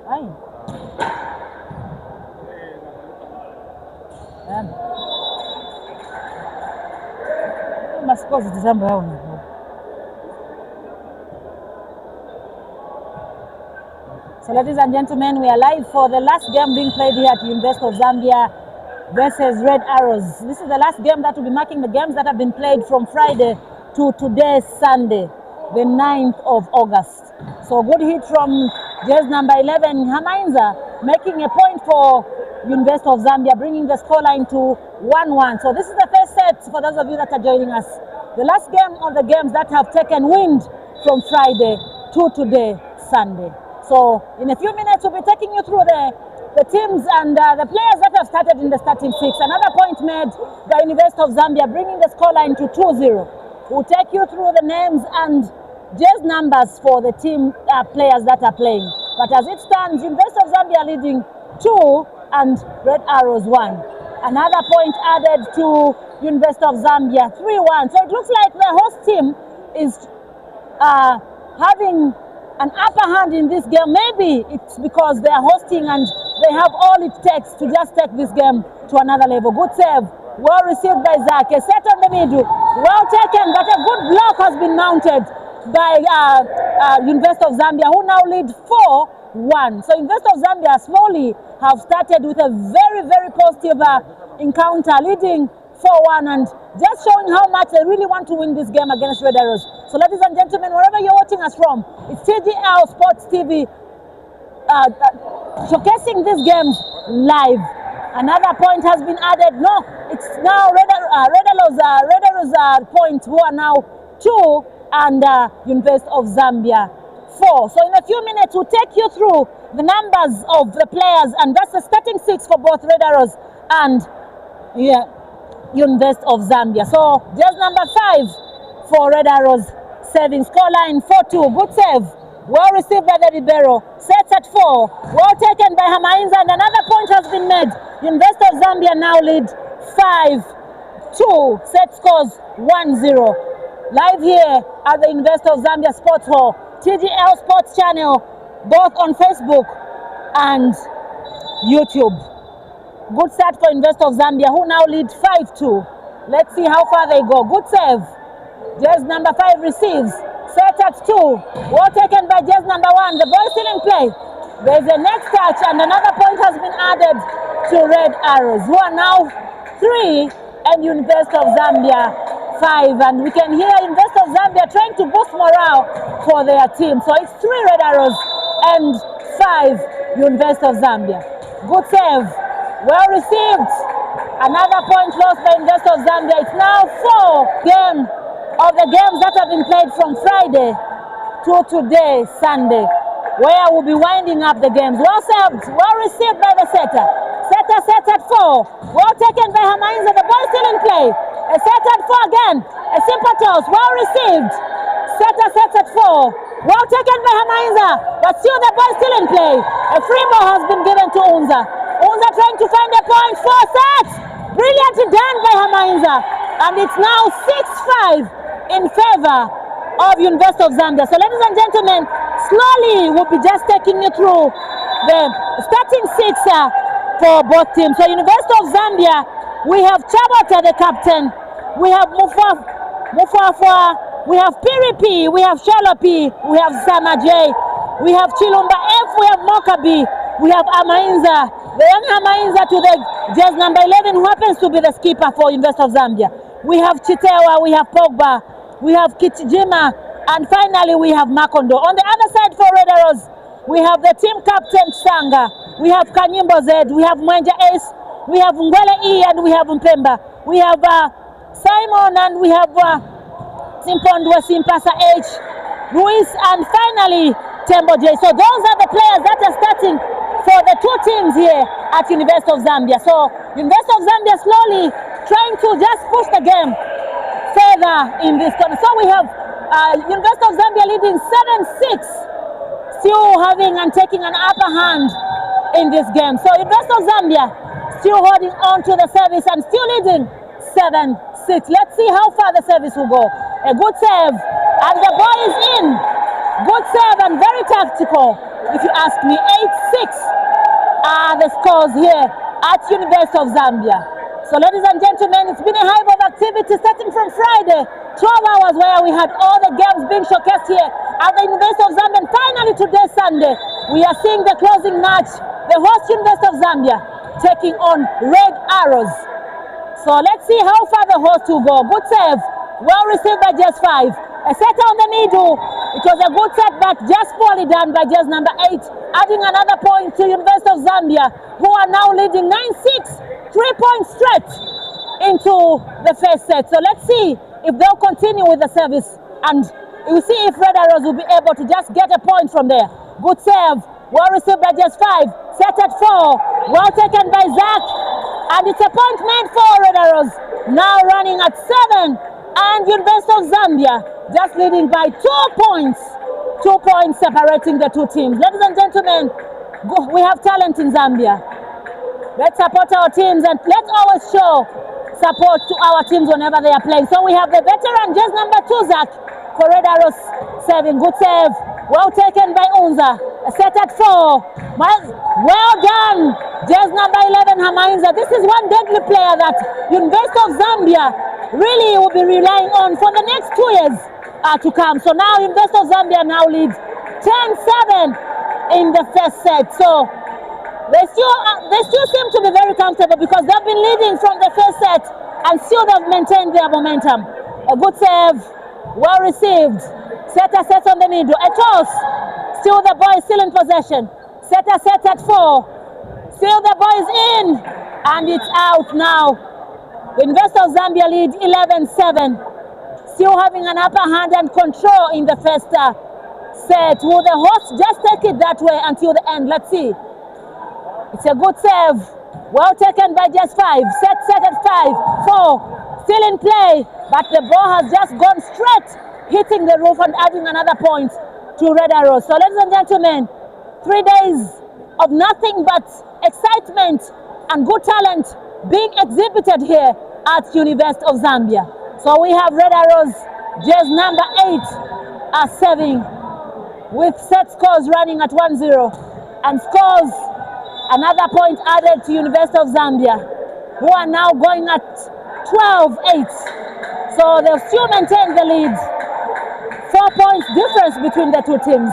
Aye. Must cause it somewhere. So, ladies and gentlemen, we are live for the last game being played here at University of Zambia versus Red Arrows. This is the last game that will be marking the games that have been played from Friday to today, Sunday, the 9th of August. So, good hit from jersey number 11, Hamainza, making a point for University of Zambia, bringing the scoreline to 1-1. So, this is the first set for those of you that are joining us. The last game of the games that have taken wind from Friday to today, Sunday. So, in a few minutes, we'll be taking you through the teams and the players that have started in the starting six. Another point made by University of Zambia, bringing the scoreline to 2-0. We'll take you through the names and jersey numbers for the team players that are playing. But as it stands, University of Zambia leading 2 and Red Arrows 1. Another point added to University of Zambia, 3-1. So it looks like the host team is having an upper hand in this game. Maybe it's because they are hosting and they have all it takes to just take this game to another level. Good save, well received by Zach. A set on the middle, well taken, but a good block has been mounted by University of Zambia, who now lead 4-1. So University of Zambia slowly have started with a very, very positive encounter, leading 4-1 and just showing how much they really want to win this game against Red Arrows. So ladies and gentlemen, wherever you're watching us from, it's TGL Sports TV showcasing these games live. Another point has been added. No, it's now Red Arrows point, who are now 2 and University of Zambia 4. So in a few minutes, we'll take you through the numbers of the players, and that's the starting six for both Red Arrows and University of Zambia. So just number 5 for Red Arrows, serving scoreline 4-2. Good save, well received by the libero. Sets at 4, well taken by Hamainza, and another point has been made. University of Zambia now lead 5-2. Set scores 1-0. Live here at the University of Zambia Sports Hall, TGL Sports Channel, both on Facebook and YouTube. Good start for University of Zambia, who now lead 5-2. Let's see how far they go. Good save. Jersey number 5 receives. Set at 2. Well taken by jersey number 1. The ball is still in play. There's a next touch, and another point has been added to Red Arrows, who are now 3 and University of Zambia 5. And we can hear University of Zambia trying to boost morale for their team. So it's 3 Red Arrows and 5 University of Zambia. Good save. Well received. Another point lost by University of Zambia. It's now 4 game of the games that have been played from Friday to today, Sunday, where we'll be winding up the games. Well served, well received by the setter. Setter sets at 4. Well taken by Hamainza. The ball is still in play. A set at 4 again. A simple toss. Well received. Setter sets at 4. Well taken by Hamainza. But still the ball is still in play. A free ball has been given to Unza. Unza trying to find a point. 4 sets. Brilliantly done by Hamainza. And it's now 6-5 in favor of University of Zambia. So ladies and gentlemen, slowly we'll be just taking you through the starting six for both teams. So University of Zambia, we have Chabota, the captain. We have Mufafwa, we have Piripi, we have Shalopi, we have Sama J, we have Chilumba F, we have Mokabi, we have Amainza, the young Amainza to the jersey number 11, who happens to be the skipper for University of Zambia. We have Chitewa, we have Pogba, we have Kichijima, and finally we have Makondo. On the other side for Red Arrows, we have the team captain Sanga, we have Kanyimbo Z, we have Mwenja Ace, we have Ngwele E, and we have Mpemba. We have Simon, and we have Simpondwe Simpasa H, Ruiz, and finally Tembo J. So those are the players that are starting for the two teams here at University of Zambia. So University of Zambia slowly trying to just push the game further in this corner. So we have University of Zambia leading 7-6, still having and taking an upper hand in this game. So University of Zambia still holding on to the service and still leading 7-6. Let's see how far the service will go. A good save, and the ball is in. Good serve and very tactical, if you ask me. 8-6 are the scores here at University of Zambia. So ladies and gentlemen, it's been a hive of activity starting from Friday, 12 hours where we had all the games being showcased here at the University of Zambia. And finally today, Sunday, we are seeing the closing match, the host University of Zambia taking on Red Arrows. So let's see how far the host will go. Good save, well received by just 5. A set on the middle. It was a good set, but just poorly done by just number 8, adding another point to University of Zambia, who are now leading 9-6, 3 points straight into the first set. So let's see if they'll continue with the service, and we'll see if Red Arrows will be able to just get a point from there. Good serve, well received by just 5, set at 4, well taken by Zach, and it's a point made for Red Arrows, now running at 7, and University of Zambia just leading by 2 points. 2 points separating the two teams. Ladies and gentlemen, we have talent in Zambia. Let's support our teams, and let's always show support to our teams whenever they are playing. So we have the veteran, just number 2, Zach, for Red Arrows serving. Good save, well taken by Unza. A set at 4. Well done, just number 11, Hamainza. This is one deadly player that University of Zambia really will be relying on for the next 2 years to come. So now University of Zambia now leads 10-7 in the first set. So they still seem to be very comfortable because they've been leading from the first set and still they've maintained their momentum. A good save, well received. Setter sets on the middle. A toss. Still the ball is still in possession. Setter sets at 4. Still the ball is in. And it's out now. The University of Zambia lead 11-7. Still having an upper hand and control in the first set. Will the host just take it that way until the end? Let's see. It's a good save. Well taken by just 5. Set at 5. 4. Still in play. But the ball has just gone straight, hitting the roof and adding another point to Red Arrows. So ladies and gentlemen, 3 days of nothing but excitement and good talent being exhibited here at University of Zambia. So we have Red Arrows, just number 8, are serving with set scores running at 1-0 and scores another point added to University of Zambia, who are now going at 12-8. So they'll still maintain the lead. 4 points difference between the two teams.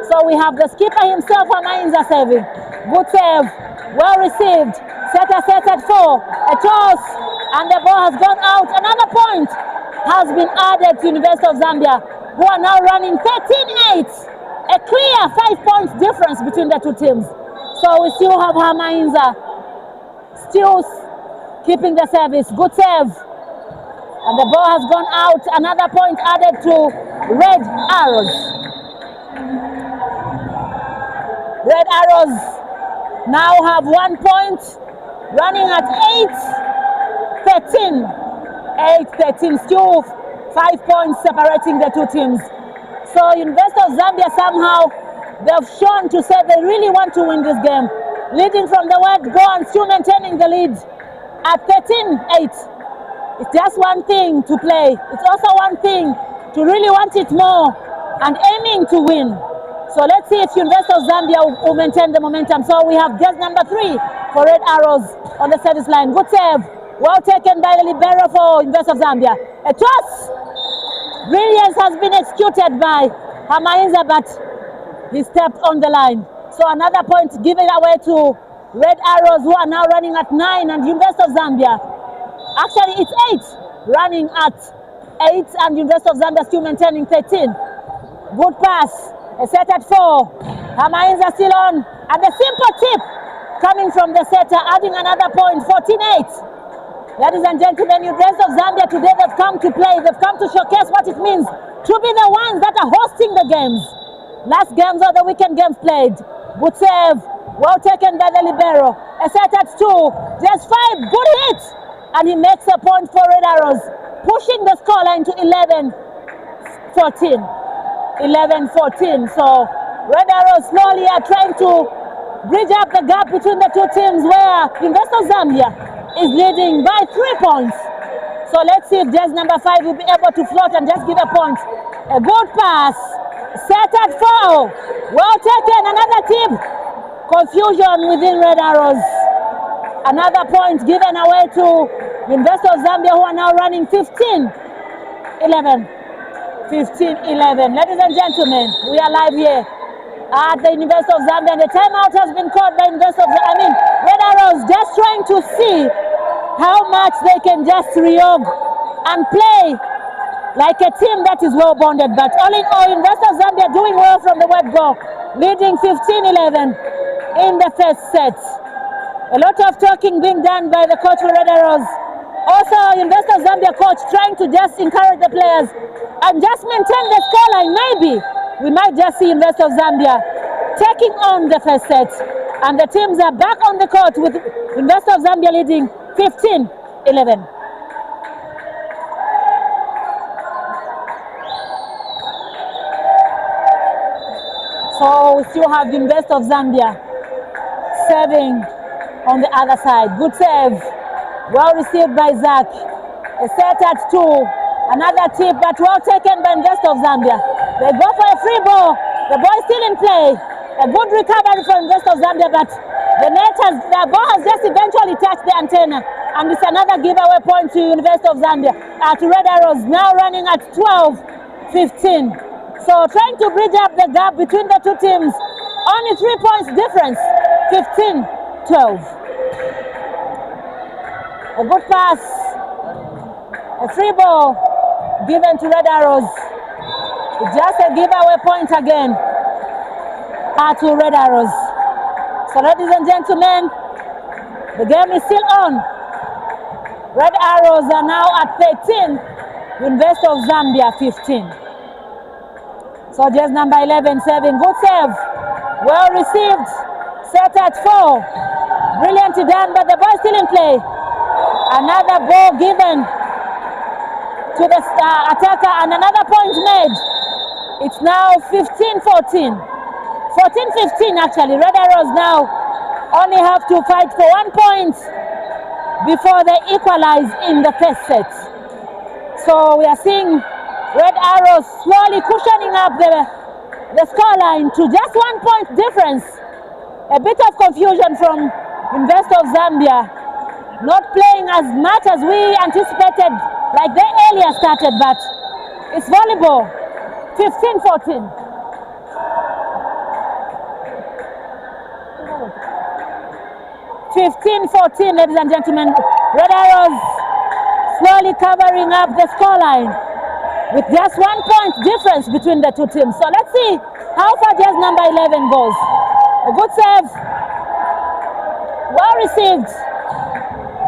So we have the skipper himself, Amainza, serving. Good save, well received. Setter set at 4. A toss, and the ball has gone out. Another point has been added to University of Zambia, who are now running 13-8. A clear 5 points difference between the two teams. So we still have Amainza still keeping the service. Good save. And the ball has gone out. Another point added to Red Arrows. Red Arrows now have 1 point, running at 8-13. 8-13, still 5 points separating the two teams. So University of Zambia somehow, they've shown to say they really want to win this game. Leading from the word go and still maintaining the lead at 13-8. It's just one thing to play. It's also one thing to really want it more and aiming to win. So let's see if University of Zambia will maintain the momentum. So we have guest number 3 for Red Arrows on the service line. Good save. Well taken by the libero for University of Zambia. A toss. Brilliance has been executed by Hamainza, but he stepped on the line. So another point given away to Red Arrows, who are now running at 9, and University of Zambia. Actually, it's 8, running at 8, and University of Zambia still maintaining 13. Good pass, a set at 4. Hamainza still on, and a simple tip coming from the setter, adding another point, 14-8. Ladies and gentlemen, University of Zambia today, they've come to play, they've come to showcase what it means to be the ones that are hosting the games. Last games or the weekend games played. Good save, well taken by the libero. A set at 2, just 5, good hit. And he makes a point for Red Arrows, pushing the scoreline to 11-14. 11-14. So Red Arrows slowly are trying to bridge up the gap between the two teams, where University of Zambia is leading by 3 points. So let's see if just number 5 will be able to float and just give a point. A good pass, Set at 4. Well taken. Another tip. Confusion within Red Arrows. Another point given away to University of Zambia, who are now running 15-11. 15-11. Ladies and gentlemen, we are live here at the University of Zambia. The timeout has been called by Red Arrows, just trying to see how much they can just reorg and play like a team that is well bonded. But all in all, University of Zambia doing well from the word go, leading 15-11 in the first set. A lot of talking being done by the coach for Red Arrows. Also, University of Zambia coach trying to just encourage the players and just maintain the scoreline. Maybe we might just see University of Zambia taking on the first set. And the teams are back on the court with University of Zambia leading 15-11. So we still have the University of Zambia serving on the other side. Good save. Well received by Zach. A set at 2. Another tip, but well taken by University of Zambia. They go for a free ball. The ball is still in play. A good recovery from University of Zambia, but the ball has just eventually touched the antenna. And it's another giveaway point to University of Zambia. To Red Arrows, now running at 12-15. So trying to bridge up the gap between the two teams. Only 3 points difference. 15-12. A good pass. A free ball given to Red Arrows. It's just a giveaway point again to Red Arrows. So ladies and gentlemen, the game is still on. Red Arrows are now at 13. University of Zambia 15. So just number 11 serving. Good save. Well received. Set at 4. Brilliantly done, but the ball is still in play. Another ball given to the attacker and another point made. It's now 15-14. 14-15 actually. Red Arrows now only have to fight for 1 point before they equalize in the first set. So we are seeing Red Arrows slowly cushioning up the scoreline to just 1 point difference. A bit of confusion from University of Zambia, not playing as much as we anticipated, like they earlier started, but it's volleyball. 15-14. 15-14, ladies and gentlemen. Red Arrows slowly covering up the scoreline with just 1 point difference between the two teams. So let's see how far just number 11 goes. A good save. Well received.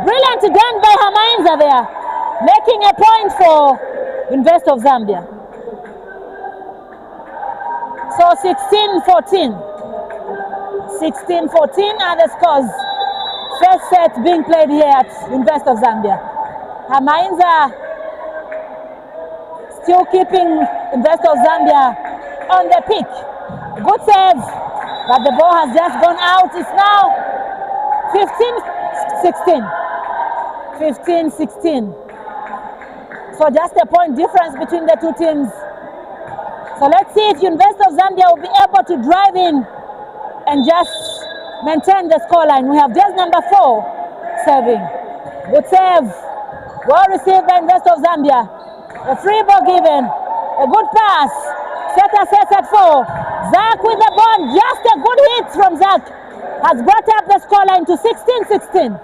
Brilliantly done by Hamainza there, making a point for University of Zambia. So 16-14. 16-14 are the scores. First set being played here at University of Zambia. Hamainza still keeping University of Zambia on the peak. Good save, but the ball has just gone out. It's now 15-16. 15-16. So just a point difference between the two teams. So let's see if University of Zambia will be able to drive in and just maintain the scoreline. We have just number 4 serving. Good save. Well received by University of Zambia. A free ball given. A good pass. Setter sets at 4. Zach with the ball. Just a good hit from Zach has brought up the scoreline to 16-16.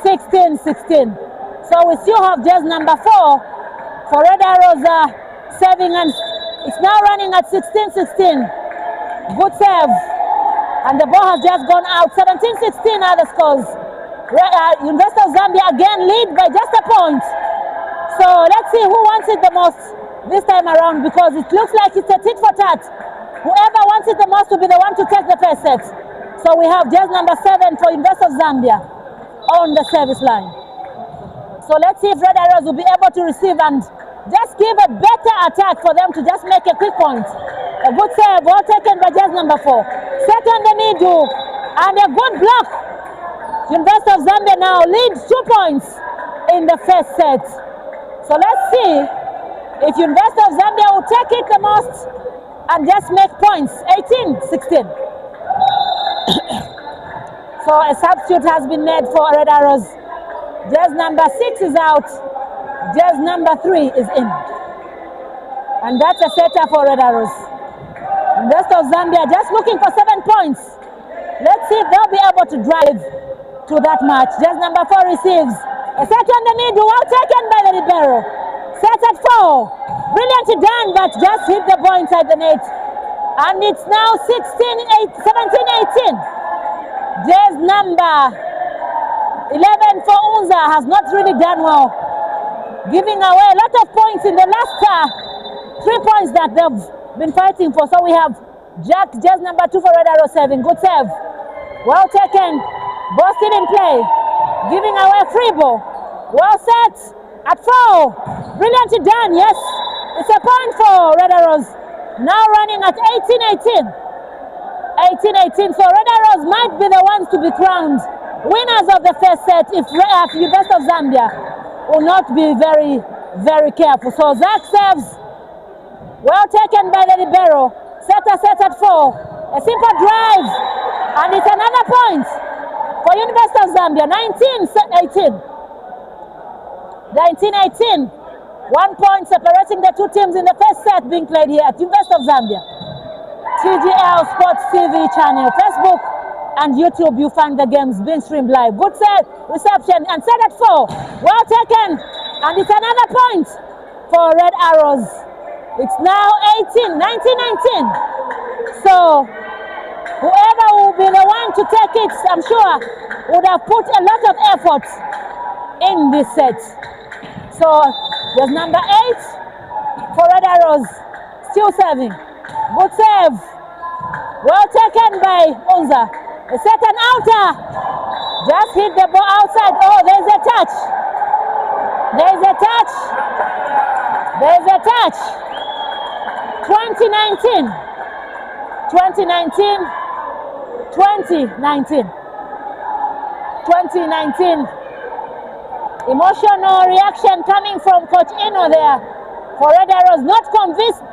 16-16. So we still have just number 4 for Red Arrows serving, and it's now running at 16-16. Good save. And the ball has just gone out. 17-16 are the scores. University of Zambia again lead by just a point. So let's see who wants it the most this time around, because it looks like it's a tit for tat. Whoever wants it the most will be the one to take the first set. So we have just number 7 for University of Zambia on the service line. So let's see if Red Arrows will be able to receive and just give a better attack for them to just make a quick point. A good save, well taken by just number 4. Set on the middle, and a good block. University of Zambia now leads 2 points in the first set. So let's see if University of Zambia will take it the most and just make points. 18-16. So a substitute has been made for Red Arrows. Jersey number 6 is out. Jersey number 3 is in. And that's a setter for Red Arrows. Rest of Zambia just looking for 7 points. Let's see if they'll be able to drive to that match. Jersey number 4 receives. A set on the middle, well taken by the libero. Set at 4. Brilliantly done, but just hit the ball inside the net. And it's now 17-18. Jersey number 11 for Unza has not really done well, giving away a lot of points in the last 3 points that they've been fighting for. So we have Jack, Jersey number 2 for Red Arrow serving. Good serve. Well taken. Ball still in play. Giving away free ball. Well set. At 4. Brilliantly done. Yes. It's a point for Red Arrows. Now running at 18-18. 18-18. So Red Arrows might be the ones to be crowned winners of the first set if University of Zambia will not be very, very careful. So Zach serves. Well taken by the libero. Set at 4. A simple drive. And it's another point for University of Zambia. 19-18. 19-18. 1 point separating the two teams in the first set being played here at University of Zambia. TGL Sports TV channel, Facebook and YouTube, you find the games being streamed live. Good set, reception, and set at 4. Well taken. And it's another point for Red Arrows. It's now 19-19. So whoever will be the one to take it, I'm sure, would have put a lot of effort in this set. So there's number 8 for Red Arrows, still serving. Good save. Well taken by Unza. A second outer. Just hit the ball outside. Oh, there's a touch. There's a touch. There's a touch. 2019. 2019. 2019. 2019. Emotional reaction coming from Coach Ino there for Red Arrows, not convinced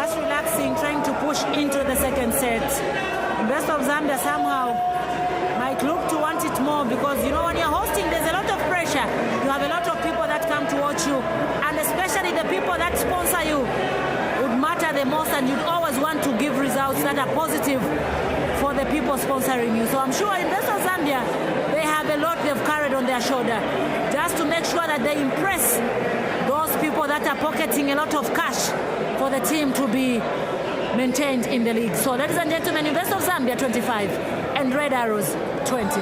just relaxing, trying to push into the second set. Best of Zambia somehow might look to want it more because, you know, when you're hosting, there's a lot of pressure. You have a lot of people that come to watch you, and especially the people that sponsor you would matter the most, and you'd always want to give results that are positive for the people sponsoring you. So I'm sure in Best of Zambia, they have a lot they've carried on their shoulder just to make sure that they impress those people that are pocketing a lot of cash for the team to be maintained in the league. So ladies and gentlemen, in Best of Zambia 25 and Red Arrows 20.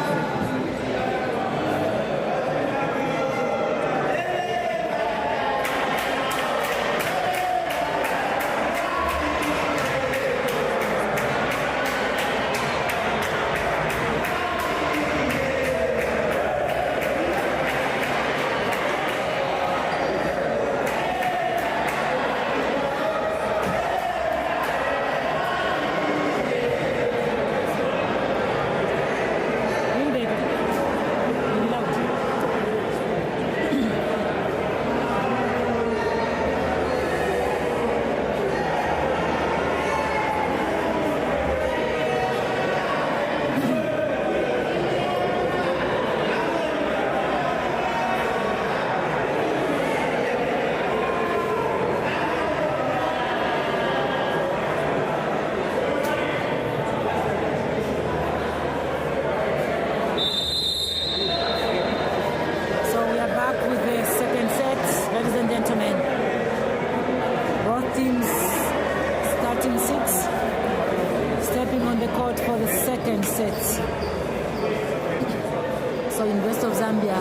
So in West of Zambia,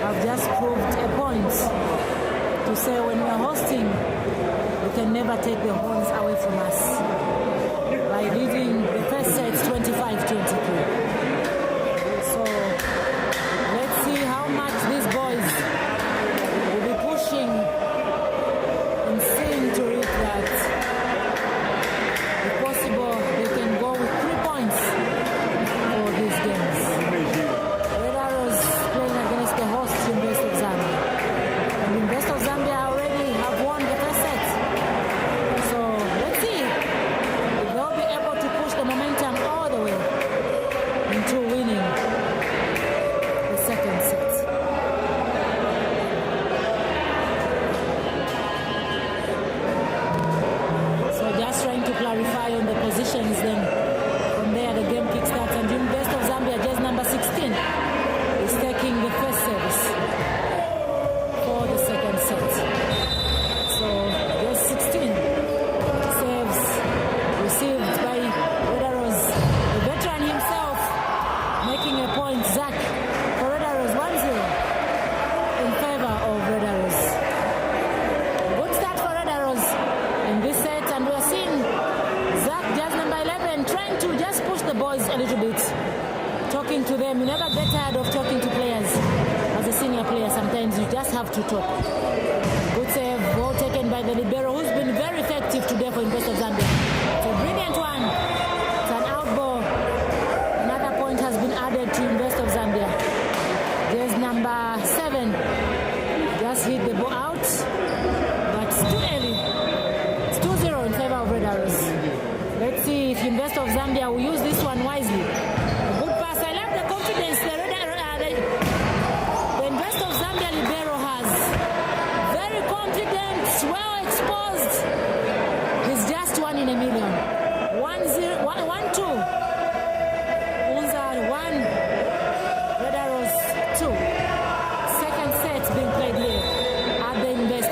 I've just proved a point to say when we're hosting, you can never take the horns away from us by leading the first set 25-23. So let's see how much these boys will be pushing and seeing to it that if possible they can go with 3 points for these games. Red Arrows playing against the hosts in West of Zambia. And in West of Zambia already have won the first set. So let's see if they'll be able to push the momentum all the way into winning the second set. So just trying to clarify on the positions, then from there the game kickstarts, and in West of Zambia, just number 16 is taking the first service for the second set. So just 16 serves received by Red Arrows, the veteran himself making a point. Zach for Red Arrows 1-0 in favor of Red Arrows. Good start for Red Arrows in this set, and we're seeing Zach, just number 11, trying to just push the boys a little bit, talking to them. You never get tired of talking to players. As a senior player, sometimes you just have to talk. Good save, well taken by the libero, who's been very effective today for West of Zambia. It's a brilliant one. It's an out ball. Another point has been added to West of Zambia. There's number 7. Just hit the ball out, but it's too early. It's 2-0 in favor of Red Arrows. Let's see if West of Zambia will use this one wisely. A good pass. I love the confidence the West of Zambia libero has. Very confident, well exposed. He's just 1 in a million. 1-2. Unza 1, Red Arrows 2. Second set being played here at the Invest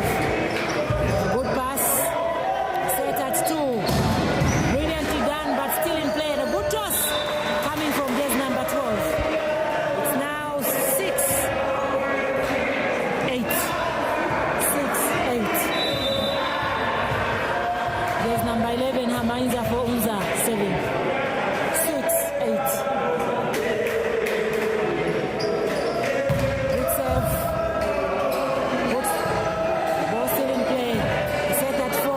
5. Good pass. Set at 2. Brilliantly done, but still in play. A good toss coming from jersey number 12. It's now 6-8. 6-8. There's number 11, Hamainza for Unza, 7. 6-8. Good serve. Good. Ball still in play. Set at 4. A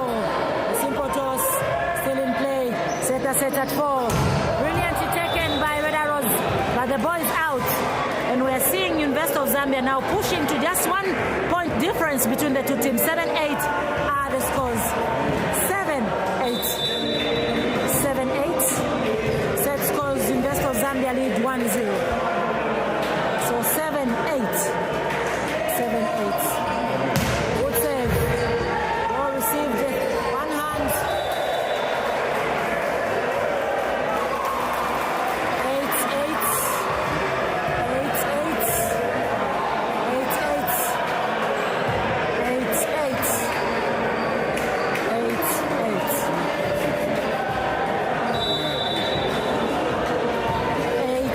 simple toss. Still in play. Set at 4. Brilliantly taken by Red Arrows, but the ball is out. And we're seeing University of Zambia now pushing to just 1 point difference between the two teams. 7-8 are the scores. 7-8. 7-8. Set scores, University of Zambia lead 1-0. So 7-8. 7-8. Good save. Ball received. One hand. 8-8. 8-8.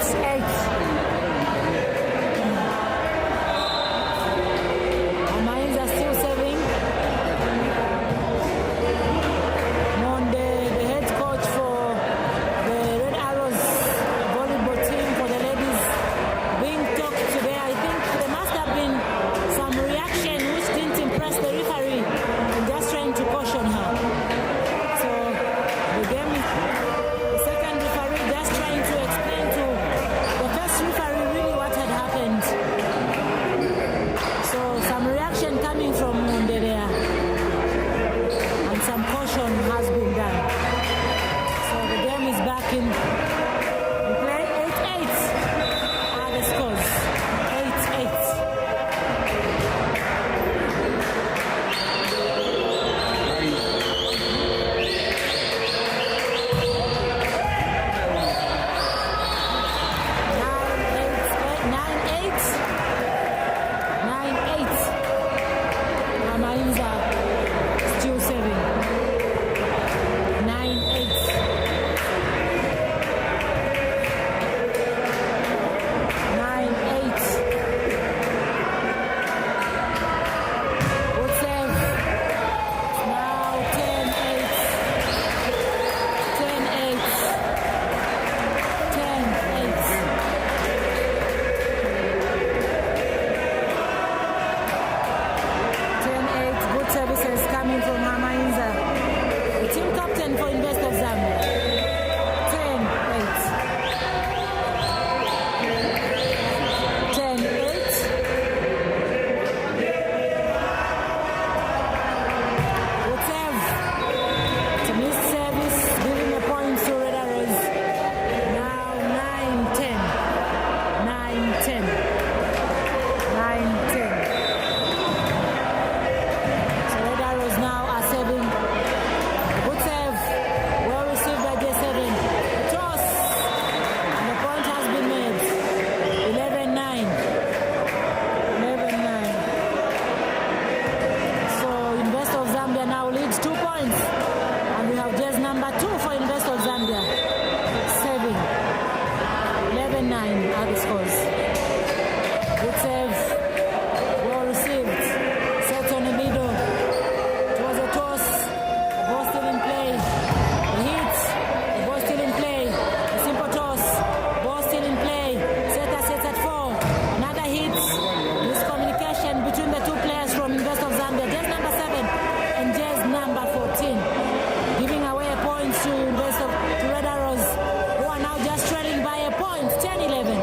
8-8. 9 are the scores. Good save. Well received. Set on the middle. It was a toss. The ball still in play. The hit. The ball still in play. A simple toss. Ball still in play. Setter sets at 4. Another hit. Miscommunication between the two players from University of Zambia. Jazz number 7 and Jazz number 14. Giving away a point to Red Arrows, who are now just trailing by a point, 10-11.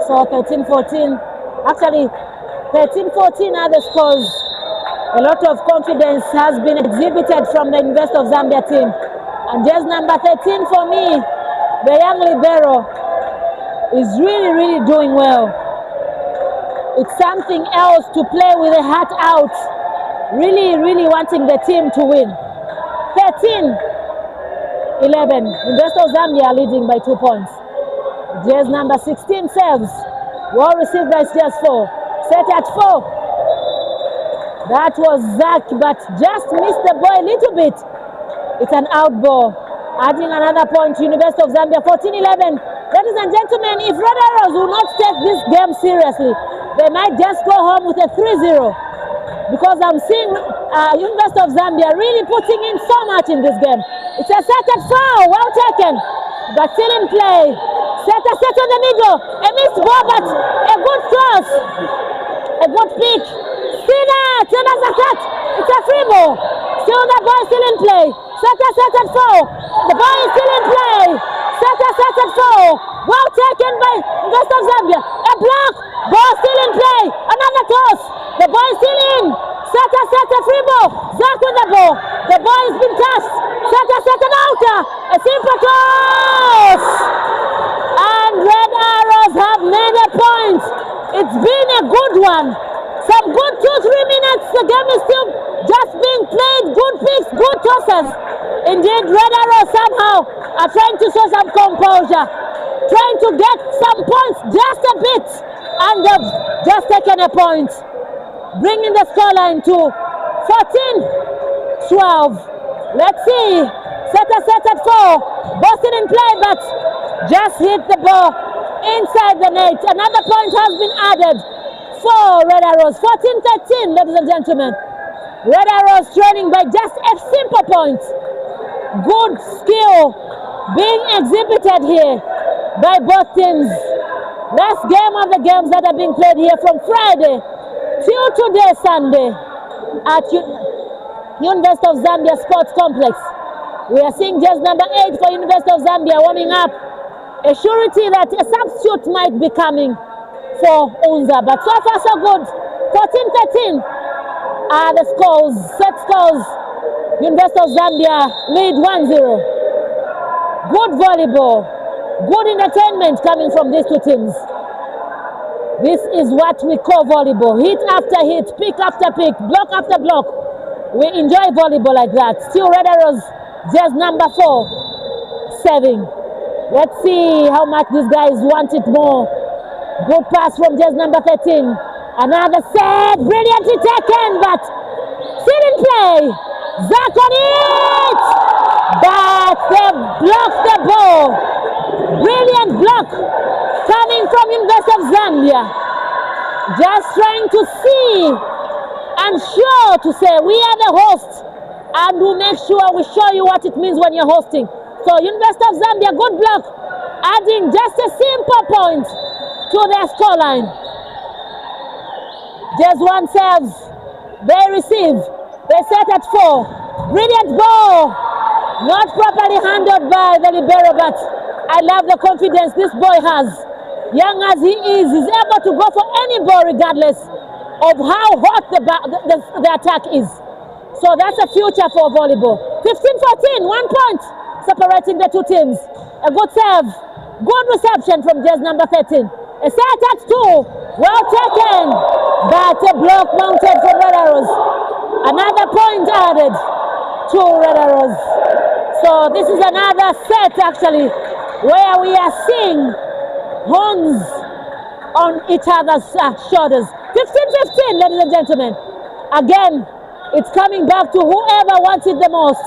So 13-14, actually 13-14 are the scores. A lot of confidence has been exhibited from the University of Zambia team. And just number 13 for me, the young libero, is really doing well. It's something else to play with a heart out, really wanting the team to win. 13-11, University of Zambia leading by 2 points. Just number 16 serves, well received by just 4. Set at 4. That was Zach, but just missed the ball a little bit. It's an out ball, adding another point to University of Zambia. 14-11. Ladies and gentlemen, if Red Arrows will not take this game seriously, they might just go home with a 3-0. Because I'm seeing University of Zambia really putting in so much in this game. It's a set at 4, well taken, but still in play. Set in the middle, a missed ball, but a good cross, a good pick. Tina's attack, it's a free ball. Still the ball is still in play. Set at 4, the ball is still in play. Set at 4, well taken by University of Zambia. A block, ball still in play. Another toss, the ball is still in. Set a free ball. Zach with the ball. The ball has been touched. Set an outer. A simple toss. And Red Arrows have made a point. It's been a good one. Some good 2-3 minutes. The game is still just being played. Good picks, good tosses. Indeed, Red Arrows somehow are trying to show some composure, trying to get some points just a bit, and they've just taken a point, bringing the scoreline to 14-12. Let's see. Set at 4. Boston in play, but just hit the ball inside the net. Another point has been added for Red Arrows. 14-13, ladies and gentlemen. Red Arrows trailing by just a simple point. Good skill being exhibited here by both teams. Last game of the games that are being played here from Friday till today, Sunday, at University of Zambia Sports Complex. We are seeing just number 8 for University of Zambia warming up. A surety that a substitute might be coming for Unza, but so far so good. 14-13 are the scores, set scores. University of Zambia lead 1-0. Good volleyball, good entertainment coming from these two teams. This is what we call volleyball. Hit after hit, pick after pick, block after block. We enjoy volleyball like that. Still Red Arrows, just number 4, serving. Let's see how much these guys want it more. Good pass from just number 13. Another set, brilliantly taken, but still in play. Zach on it, but they blocked the ball. Brilliant block coming from University of Zambia. Just trying to see and sure to say we are the hosts, and we'll make sure we show you what it means when you're hosting. So University of Zambia, good block, adding just a simple point to their scoreline. Just one serves, they receive, they set at 4. Brilliant ball, not properly handled by the libero, but I love the confidence this boy has. Young as he is able to go for any ball regardless of how hot the attack is. So that's a future for volleyball. 15-14, 1 point separating the two teams. A good serve, good reception from just number 13. A set at 2, well taken, but a block mounted from Red Arrows. Another point added to Red Arrows. So this is another set actually where we are seeing horns on each other's shoulders. 15-15, ladies and gentlemen. Again, it's coming back to whoever wants it the most.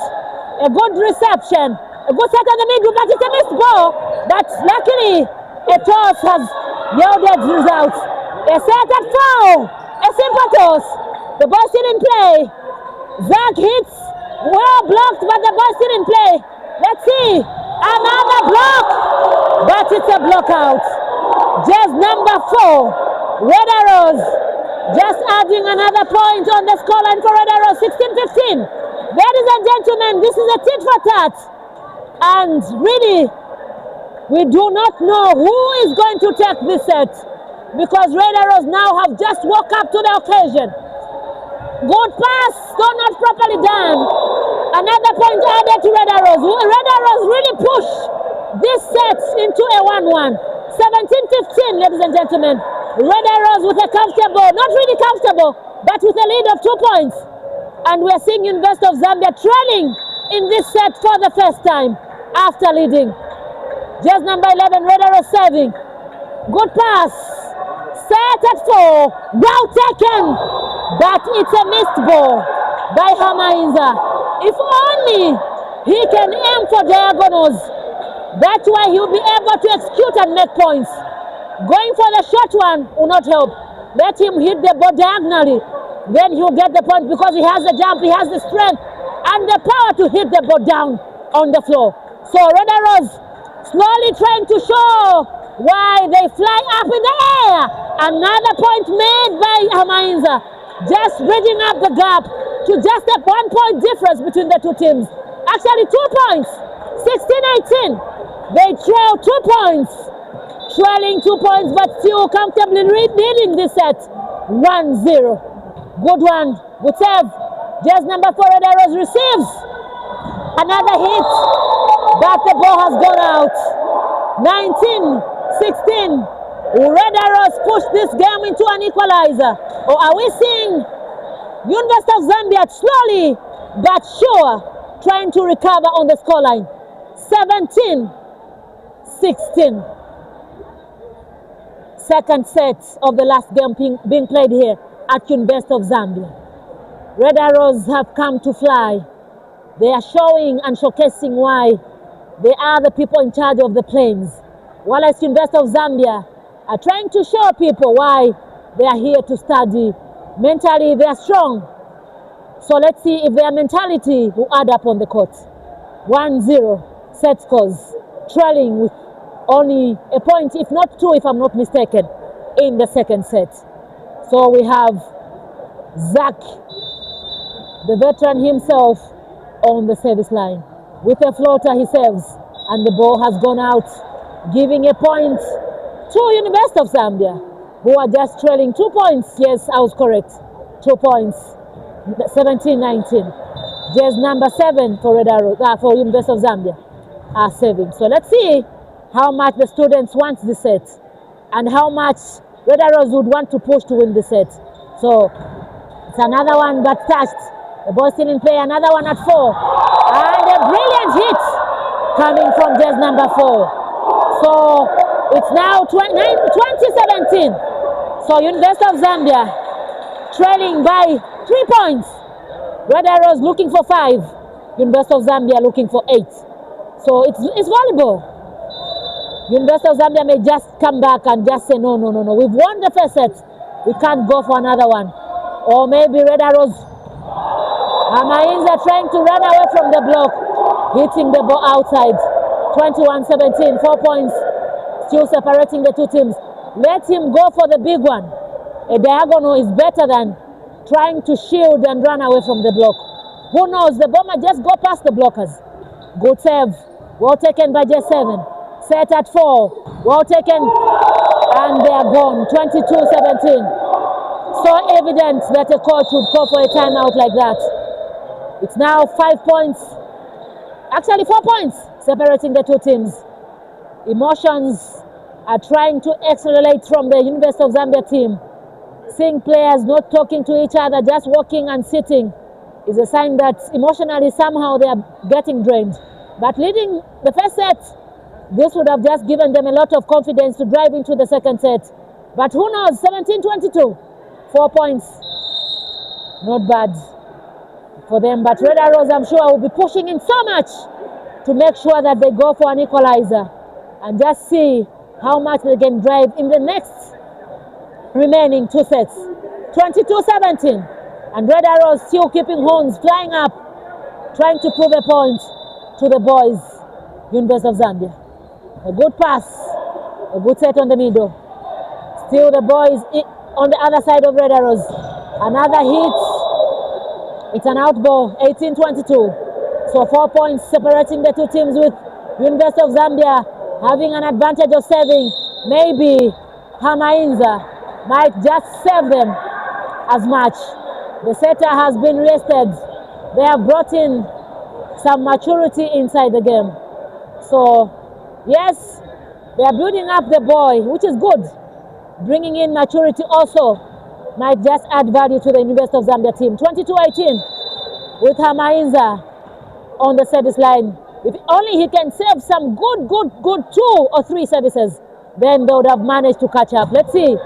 A good reception, a good set in the middle, but it's a missed ball. But luckily, a toss has yielded results. A set at 4, a simple toss. The ball still in play. Zach hits, well blocked, but the ball still in play. Let's see, another block, but it's a block out. Just number 4, Red Arrows, just adding another point on the scoreline for Red Arrows, 16-15. Ladies and gentlemen, this is a tit for tat. And really, We do not know who is going to take this set because Red Arrows now have just woke up to the occasion. Good pass, though not properly done. Another point added to Red Arrows. Red Arrows really push this set into a 1-1. 17-15, ladies and gentlemen. Red Arrows with a comfortable, not really comfortable, but with a lead of 2 points. And we're seeing University of Zambia trailing in this set for the first time after leading. Just number 11, Red Arrows serving. Good pass. Set at 4. Well taken. But it's a missed ball by Hamainza. If only he can aim for diagonals. That's why he'll be able to execute and make points. Going for the short one will not help. Let him hit the ball diagonally. Then he'll get the point because he has the jump, he has the strength and the power to hit the ball down on the floor. So Red Arrows slowly trying to show why they fly up in the air. Another point made by Hamainza. Just bridging up the gap to just a 1 point difference between the two teams. Actually 2 points. 16-18. They trail 2 points. Trailing 2 points but still comfortably leading this set. 1-0. Good one. Good save. Just number 4 Red Arrows receives. Another hit. But the ball has gone out. 19-16. Red Arrows push this game into an equalizer. Or are we seeing University of Zambia slowly but sure trying to recover on the scoreline? 17-16. Second set of the last game being played here at University of Zambia. Red Arrows have come to fly. They are showing and showcasing why they are the people in charge of the plains. While as University of Zambia are trying to show people why they are here to study. Mentally, they are strong. So let's see if their mentality will add up on the court. 1-0 set scores, trailing with only a point, if not 2, if I'm not mistaken, in the second set. So we have Zach, the veteran himself, on the service line. With a floater, he serves, and the ball has gone out, giving a point to University of Zambia, who are just trailing 2 points. Yes, I was correct. 2 points. 17-19. Just number 7 for Red Arrows, for University of Zambia are serving. So let's see how much the students want the set and how much Red Arrows would want to push to win the set. So it's another one but touched. The ball still in play. Another one at 4. And a brilliant hit coming from just number 4. So it's now 2017. So University of Zambia trailing by 3 points. Red Arrows looking for 5. University of Zambia looking for 8. So it's volleyball. University of Zambia may just come back and just say, no. We've won the first set. We can't go for another one. Or maybe Red Arrows, Hamainza trying to run away from the block, hitting the ball outside. 21-17, 4 points. Still separating the two teams. Let him go for the big one. A diagonal is better than trying to shield and run away from the block. Who knows? The ball might just go past the blockers. Good save. Well taken by J7. Set at 4. Well taken. And they are gone. 22-17. So evident that a coach would call for a timeout like that. It's now 5 points. Actually 4 points separating the two teams. Emotions are trying to accelerate from the University of Zambia team. Seeing players not talking to each other, just walking and sitting, is a sign that emotionally somehow they are getting drained. But leading the first set, this would have just given them a lot of confidence to drive into the second set. But who knows, 17-22, 4 points, not bad for them. But Red Arrows, I'm sure, will be pushing in so much to make sure that they go for an equalizer and just see how much they can drive in the next remaining 2 sets. 22-17, and Red Arrows still keeping horns flying up, trying to prove a point to the boys, University of Zambia. A good pass, a good set on the middle. Still the boys on the other side of Red Arrows. Another hit. It's an out ball, 18-22. So 4 points separating the two teams, with University of Zambia having an advantage of serving. Maybe Hamainza might just serve them as much. The setter has been rested. They have brought in some maturity inside the game. So, yes, they are building up the boy, which is good. Bringing in maturity also might just add value to the University of Zambia team. 22-18 with Hamainza on the service line. If only he can save some good 2 or 3 services, then they would have managed to catch up. Let's see.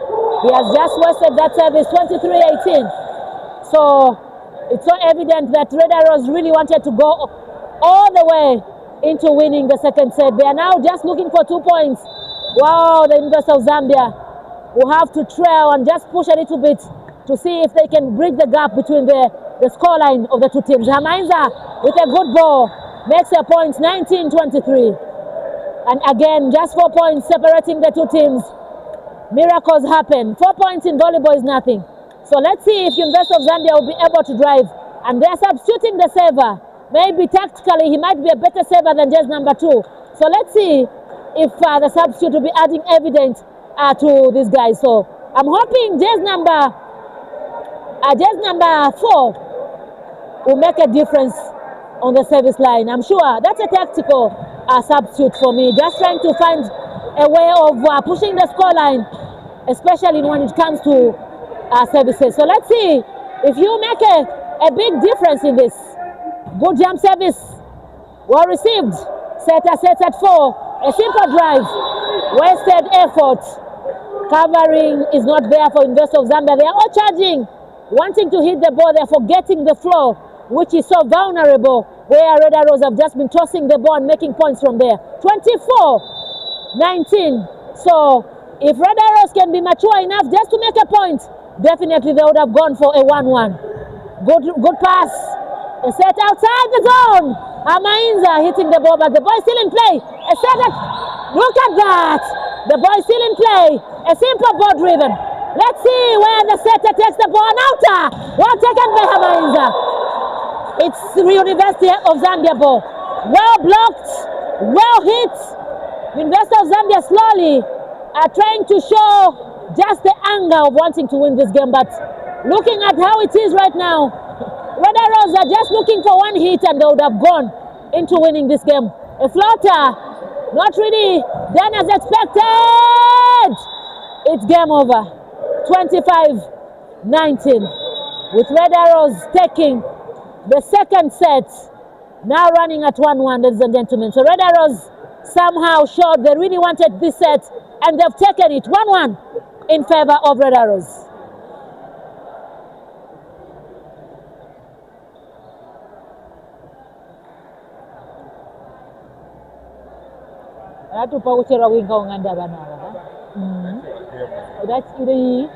He has just wasted that service, 23-18. So it's so evident that Red Arrows really wanted to go all the way into winning the second set. They are now just looking for 2 points. Wow, the University of Zambia will have to trail and just push a little bit to see if they can bridge the gap between the scoreline of the two teams. Hamainza with a good ball makes a point, 19-23. And again, just 4 points separating the two teams. Miracles happen. 4 points in volleyball is nothing. So let's see if University of Zambia will be able to drive. And they're substituting the saver. Maybe tactically he might be a better saver than just number 2. So let's see if the substitute will be adding evidence to these guys. So I'm hoping just number 4 will make a difference on the service line. I'm sure that's a tactical substitute for me. Just trying to find a way of pushing the scoreline, especially when it comes to services. So let's see if you make a big difference in this. Good jump service, well received. Setter sets at 4. A simple drive, wasted effort. Covering is not there for University of Zambia. They are all charging, wanting to hit the ball. They're forgetting the floor, which is so vulnerable, where Red Arrows have just been tossing the ball and making points from there. 24-19. So if Red Arrows can be mature enough just to make a point, definitely they would have gone for a 1-1. Good pass. A set outside the zone. Hamainza hitting the ball, but the ball is still in play. A set at, look at that. The ball is still in play. A simple ball driven. Let's see where the setter takes the ball. Outer. Well taken by Hamainza. It's the University of Zambia ball. Well blocked. Well hit. University of Zambia slowly are trying to show just the anger of wanting to win this game. But looking at how it is right now, Red Arrows are just looking for one hit and they would have gone into winning this game. A floater, not really done as expected. It's game over. 25-19 with Red Arrows taking the second set, now running at 1-1, ladies and gentlemen. So Red Arrows somehow showed they really wanted this set and they've taken it 1-1 in favor of Red Arrows. Atupa kuchera winga unganda bana. That's it.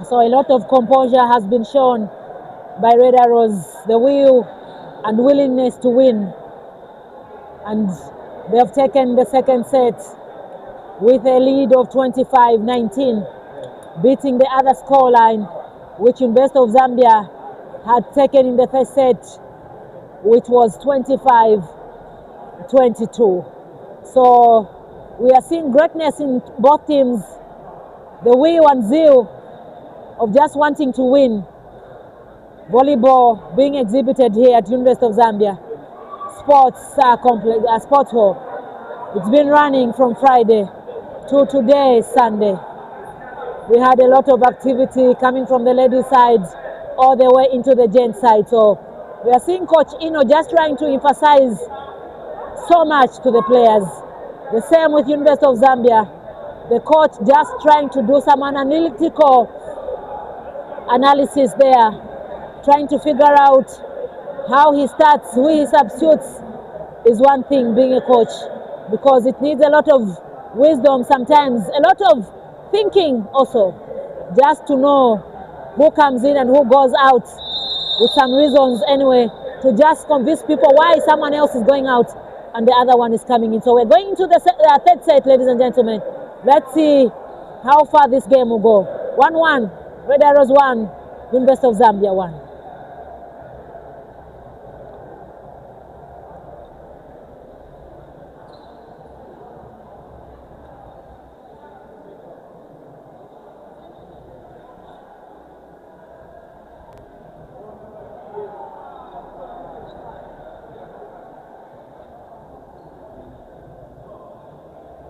So a lot of composure has been shown by Red Arrows, the will and willingness to win. And they have taken the second set with a lead of 25-19. Beating the other scoreline, which University of Zambia had taken in the first set, which was 25-22. So we are seeing greatness in both teams, the will and zeal of just wanting to win. Volleyball being exhibited here at University of Zambia Sports Complex, Sports Hall. It's been running from Friday to today, Sunday. We had a lot of activity coming from the ladies' side all the way into the gents' side. So we are seeing Coach Ino just trying to emphasize so much to the players. The same with University of Zambia. The coach just trying to do some analytical analysis there, trying to figure out how he starts, who he substitutes is one thing, being a coach, because it needs a lot of wisdom sometimes, a lot of thinking also, just to know who comes in and who goes out, with some reasons anyway, to just convince people why someone else is going out and the other one is coming in. So we're going into the third set, ladies and gentlemen. Let's see how far this game will go. 1-1. Red Arrows 1, University of Zambia 1.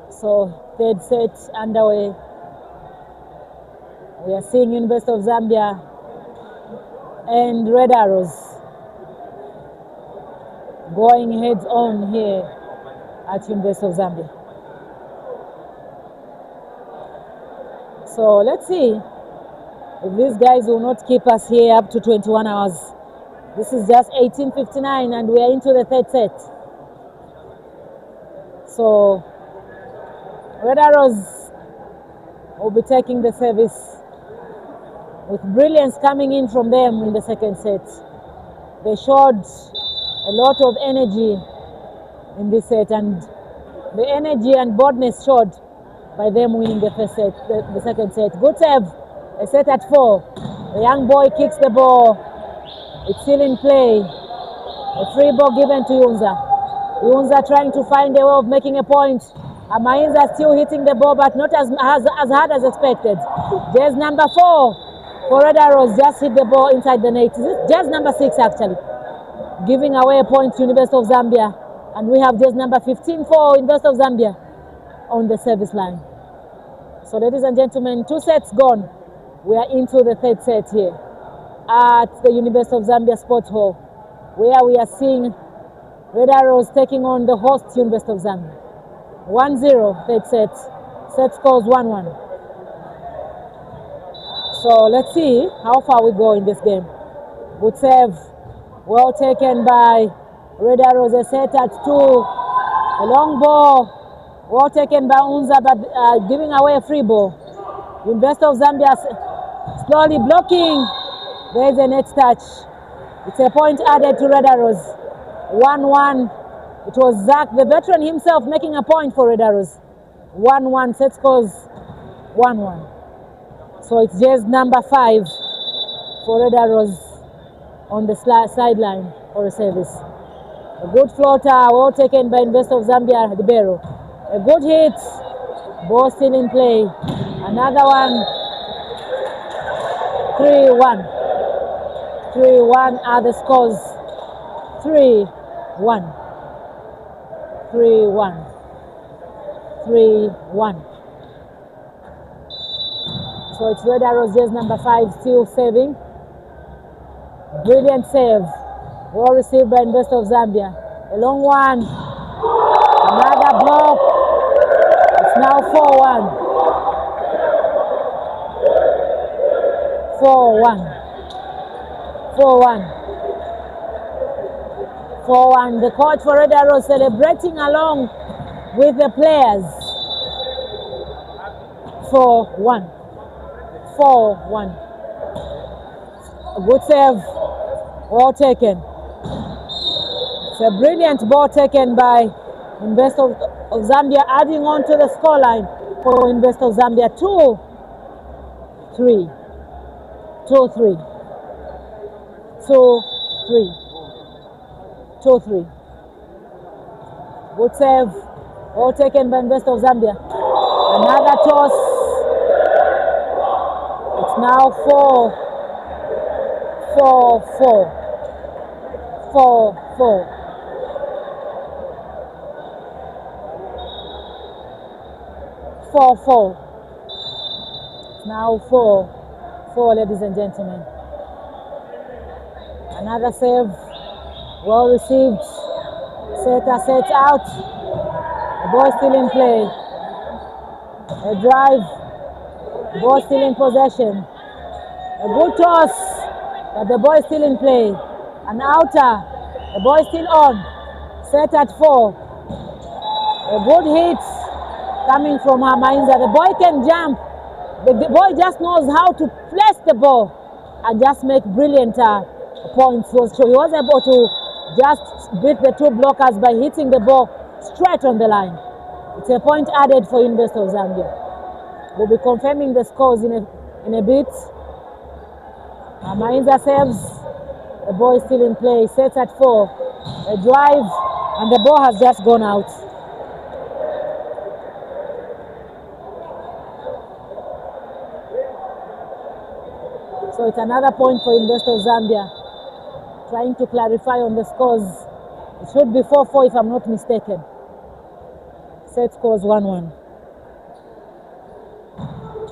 So third set underway. We are seeing University of Zambia and Red Arrows going heads on here at University of Zambia. So let's see if these guys will not keep us here up to 21 hours. This is just 18:59 and we are into the third set. So Red Arrows will be taking the service with brilliance coming in from them in the second set. They showed a lot of energy in this set, and the energy and boldness showed by them winning the first set, the second set. Good serve, a set at 4. The young boy kicks the ball. It's still in play. A free ball given to Unza. Unza trying to find a way of making a point. Amainza still hitting the ball, but not as hard as expected. There's number 4 for Red Arrows, just hit the ball inside the net. Just number 6 actually, giving away a point to University of Zambia. And we have just number 15 for University of Zambia on the service line. So ladies and gentlemen, 2 sets gone. We are into the third set here at the University of Zambia Sports Hall, where we are seeing Red Arrows taking on the host University of Zambia. 1-0 third set. Set scores 1-1. So let's see how far we go in this game. Good save. Well taken by Red Arrows. A set at 2. A long ball. Well taken by Unza, but giving away a free ball. University of Zambia slowly blocking. There is a net touch. It's a point added to Red Arrows. 1-1. It was Zach, the veteran himself, making a point for Red Arrows. 1-1, set scores 1-1. So it's just number 5 for Red Arrows on the sideline for a service. A good floater, well taken by University of Zambia, Libero. A good hit, ball still in play. Another one, 3-1. 3-1 are the scores. 3-1. 3-1. 3-1. So it's Red Arrows, just number 5, still saving. Brilliant save. Well received by University of Zambia. A long one. Another block. It's now 4-1. 4-1. 4-1. 4-1. The coach for Red Arrows celebrating along with the players. 4-1. 4-1. A good save. Ball taken. It's a brilliant ball taken by University of Zambia, adding on to the scoreline for University of Zambia. 2-3. 2-3. 2-3. 2-3. Good save. Ball taken by University of Zambia. Another toss. It's now 4-4. 4-4. Now 4-4, ladies and gentlemen. Another save. Well received. Set out. The ball still in play. A drive. The ball still in possession. A good toss, but the ball is still in play. An outer. The ball is still on. Set at 4. A good hit coming from Amainza. The boy can jump. The boy just knows how to place the ball and just make brilliant points. So he was able to just beat the 2 blockers by hitting the ball straight on the line. It's a point added for University of Zambia. We'll be confirming the scores in in a bit. Mainza serves. The ball is still in play. Sets at 4. A drive, and the ball has just gone out. So it's another point for Invest of Zambia. Trying to clarify on the scores. It should be 4-4 if I'm not mistaken. Set scores 1-1.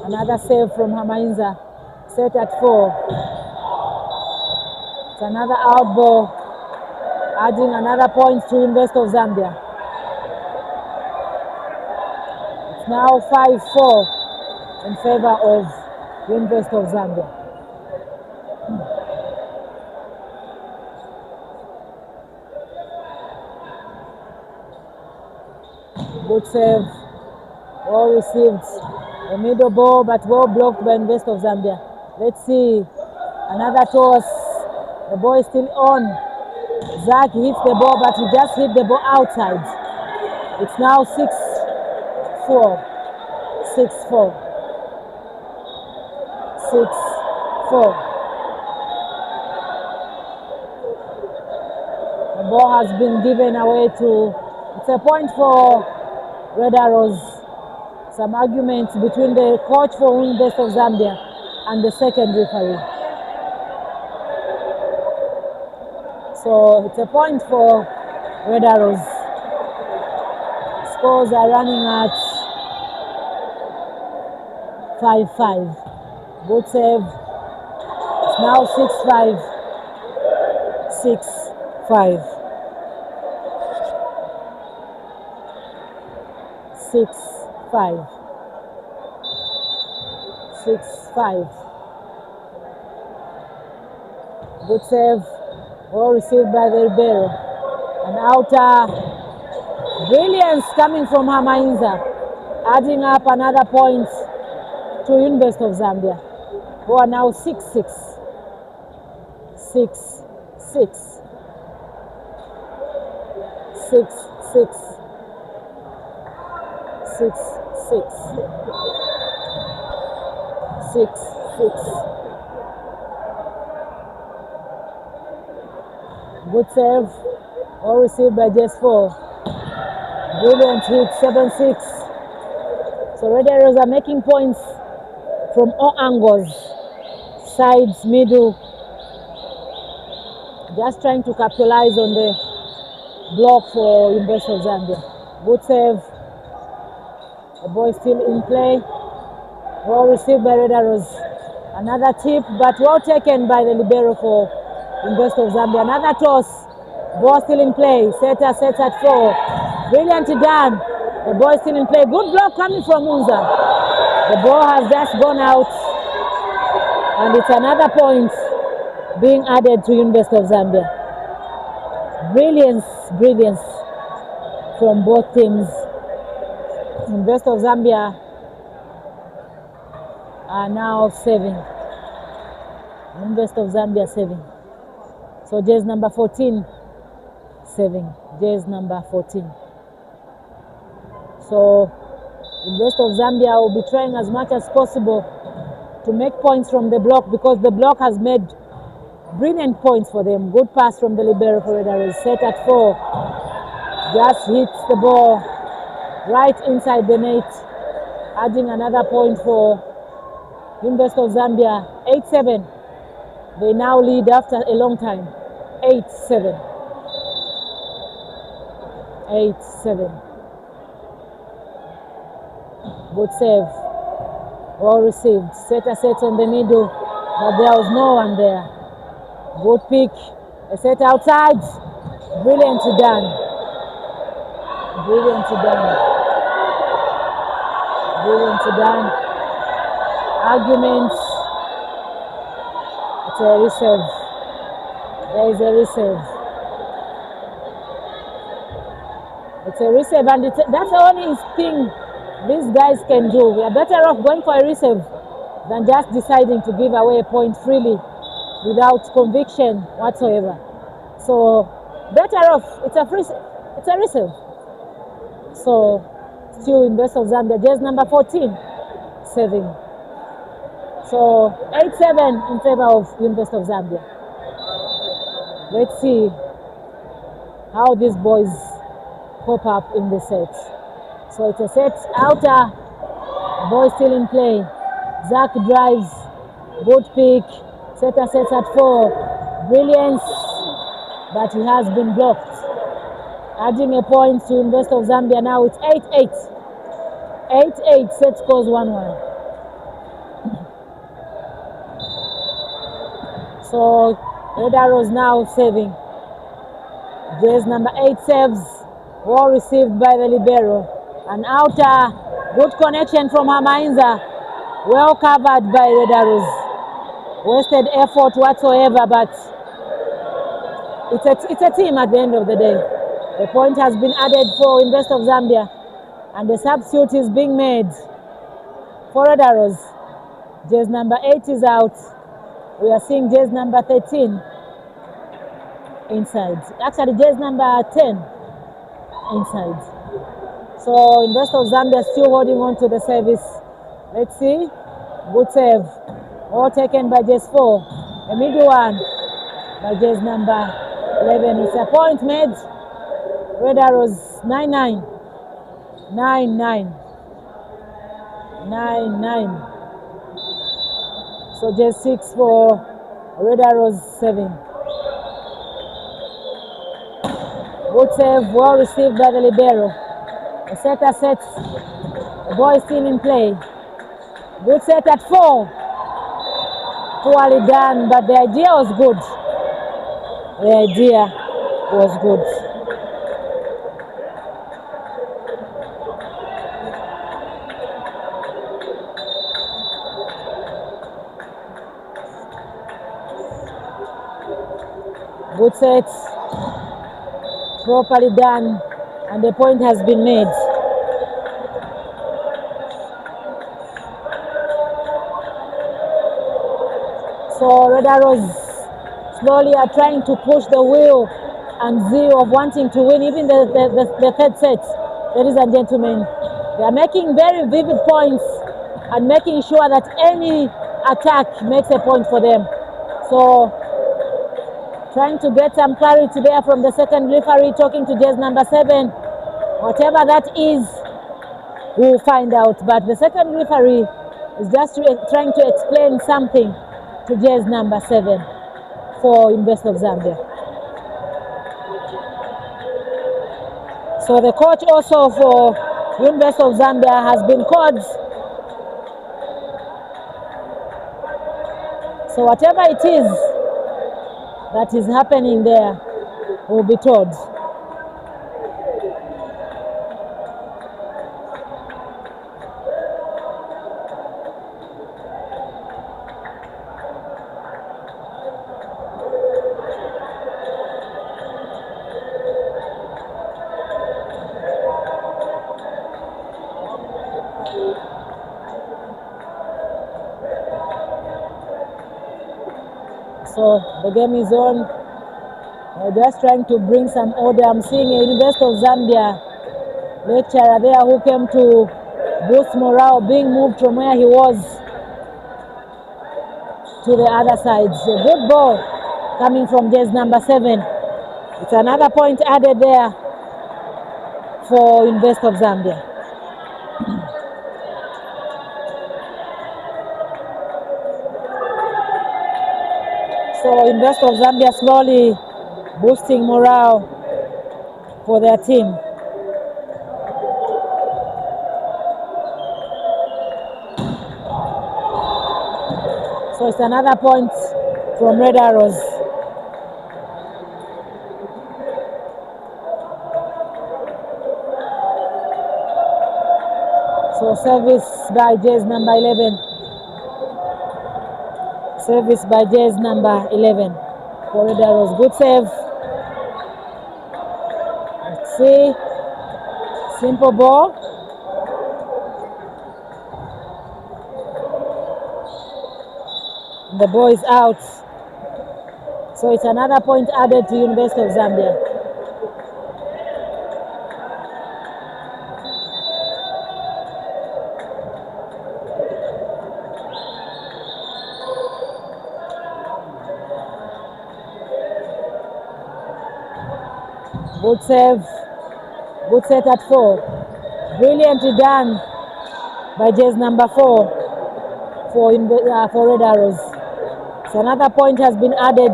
Another save from Mainza. Set at 4. It's another out ball, adding another point to Invest of Zambia. It's now 5-4 in favor of Invest of Zambia. Good save. Well received. A middle ball, but well blocked by Invest of Zambia. Let's see. Another toss. The ball is still on. Zach hits the ball, but he just hit the ball outside. It's now 6-4. 6-4. 6-4. The ball has been given away to... It's a point for Red Arrows. Some arguments between the coach for Invest of Zambia and the second referee. So it's a point for Red Arrows. Scores are running at 5-5. Good save. It's now 6-5. 6-5. 6-5. 6-5. Good save. Well received by the Ribeiro. An outer brilliance coming from Mainza, adding up another point to Invest of Zambia, who are now 6-6. 6-6. 6-6. 6-6. 6-6. Good save. All received by just 4. Brilliant hit. 7-6. So Red Arrows are making points from all angles. Sides, middle. Just trying to capitalize on the block for Invest of Zambia. Good save. The ball is still in play. Well received by Red Arrows. Another tip, but well taken by the libero for Invest of Zambia. Another toss. Ball still in play. Setter sets at 4. Brilliant done. The ball is still in play. Good block coming from Unza. The ball has just gone out. And it's another point being added to Invest of Zambia. Brilliance, brilliance from both teams. Invest of Zambia are now saving. Invest of Zambia saving. So jersey number 14 saving. Jersey number 14. So Invest of Zambia will be trying as much as possible to make points from the block, because the block has made brilliant points for them. Good pass from the libero for Red Arrows. Set at 4. Just hits the ball right inside the net, adding another point for Invest of Zambia. 8-7. They now lead after a long time. 8-7. 8-7. Good save. Well received. Setter sets on the middle, but there was no one there. Good pick. A set outside. Brilliant done. Brilliant done. Brilliant done. Arguments. It's a reserve. There is a reserve. It's a reserve, and that's the only thing these guys can do. We are better off going for a reserve than just deciding to give away a point freely without conviction whatsoever. So better off, it's a reserve. So still Invest of Zambia, jersey number 14 saving. So 8-7 in favor of University of Zambia. Let's see how these boys pop up in the set. So it's a set outer, boy still in play. Zach drives, good pick, setter sets at 4. Brilliance, but he has been blocked. Adding a point to University of Zambia now, it's 8-8. 8-8, set scores 1-1. So Red Arrows now saving. Jersey number 8 saves, well received by the libero. An outer, good connection from Hamainza, well covered by Red Arrows. Wasted effort whatsoever, but it's a team at the end of the day. The point has been added for University of Zambia, and the substitute is being made for Red Arrows. Jersey number 8 is out. We are seeing jersey number 13 inside. Actually, jersey number 10 inside. So University of Zambia still holding on to the service. Let's see. Good save. All taken by jersey 4. The middle one by jersey number 11. It's a point made. Red Arrows 9-9. 9-9. 9-9. So just 6 for Red Arrows 7. Good save, well received by the libero. The setter sets, the ball is still in play. Good set at 4. Poorly done, but the idea was good. The idea was good. Good set, properly done, and the point has been made. So Red Arrows slowly are trying to push the will and zeal of wanting to win even the third set. Ladies and gentlemen, they are making very vivid points and making sure that any attack makes a point for them. So trying to get some clarity there from the second referee, talking to jersey number 7. Whatever that is, we'll find out. But the second referee is just trying to explain something to jersey number 7 for University of Zambia. So the coach also for University of Zambia has been called. So whatever it is that is happening there will be told. So the game is on. We're just trying to bring some order. I'm seeing a University of Zambia lecturer there who came to boost morale, being moved from where he was to the other side. A good ball coming from jersey number 7. It's another point added there for University of Zambia. So University of Zambia slowly boosting morale for their team. So it's another point from Red Arrows. So service by jersey number 11. Service by jersey number 11 for Red Arrows. Good save. Let's see. Simple ball. And the ball is out. So it's another point added to University of Zambia. Good save. Good set at 4. Brilliantly done by Jazz number 4 for Red Arrows. So another point has been added.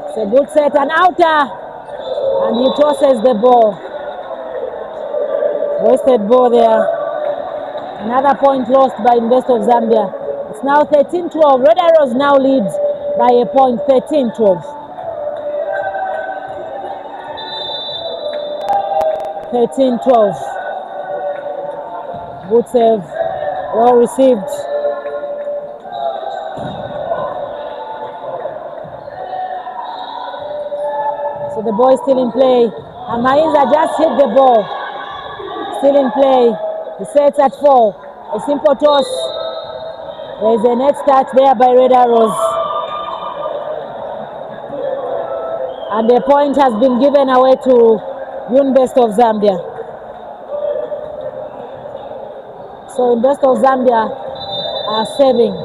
It's a good set, an outer, and he tosses the ball. Wasted ball there. Another point lost by Investor of Zambia. It's now 13-12. Red Arrows now lead by a point, 13-12. 13-12. Good save. Well received. So the ball is still in play. And Mainza just hit the ball. Still in play. He sets at 4. A simple toss. There's a net start there by Red Arrows. And the point has been given away to Invest of Zambia. So Invest of Zambia are serving.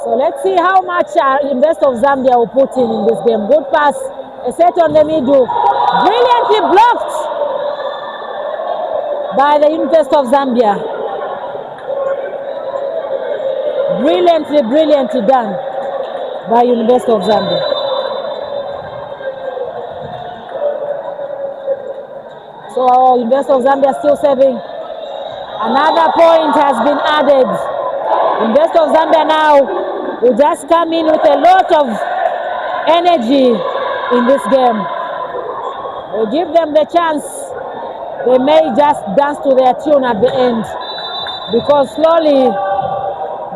So let's see how much Invest of Zambia will put in this game. Good pass. A set on the middle. Brilliantly blocked by the Invest of Zambia. Brilliantly done by Invest of Zambia. So our Invest of Zambia still serving. Another point has been added. Invest of Zambia now will just come in with a lot of energy in this game. We'll give them the chance. They may just dance to their tune at the end, because slowly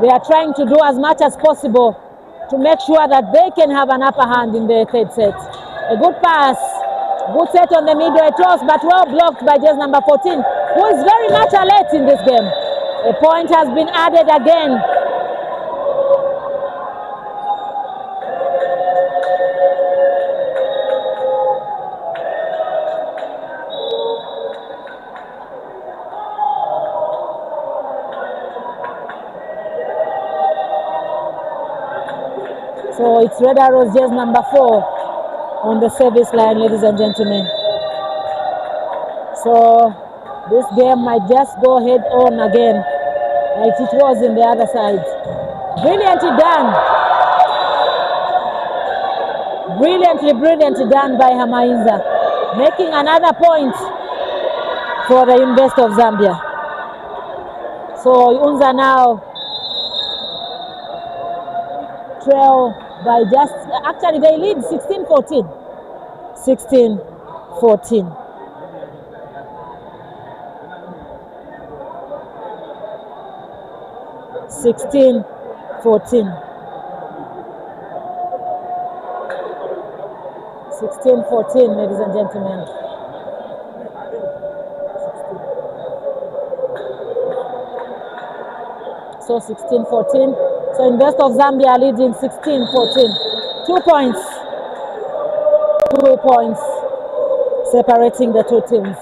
they are trying to do as much as possible to make sure that they can have an upper hand in the third set. A good pass, good set on the middle, a toss, but well blocked by just number 14, who is very much alert in this game. A point has been added again. So it's Red Arrows jersey number 4 on the service line, ladies and gentlemen. So this game might just go head on again, like it was in the other side. Brilliantly done. Brilliantly done by Hamainza, making another point for the Invest of Zambia. So Unza now trail by just, actually they lead 16-14. 16-14. Sixteen, 14. 16-14, ladies and gentlemen. So 16-14. So Invest of Zambia leading 16-14. 2 points. 2 points separating the two teams.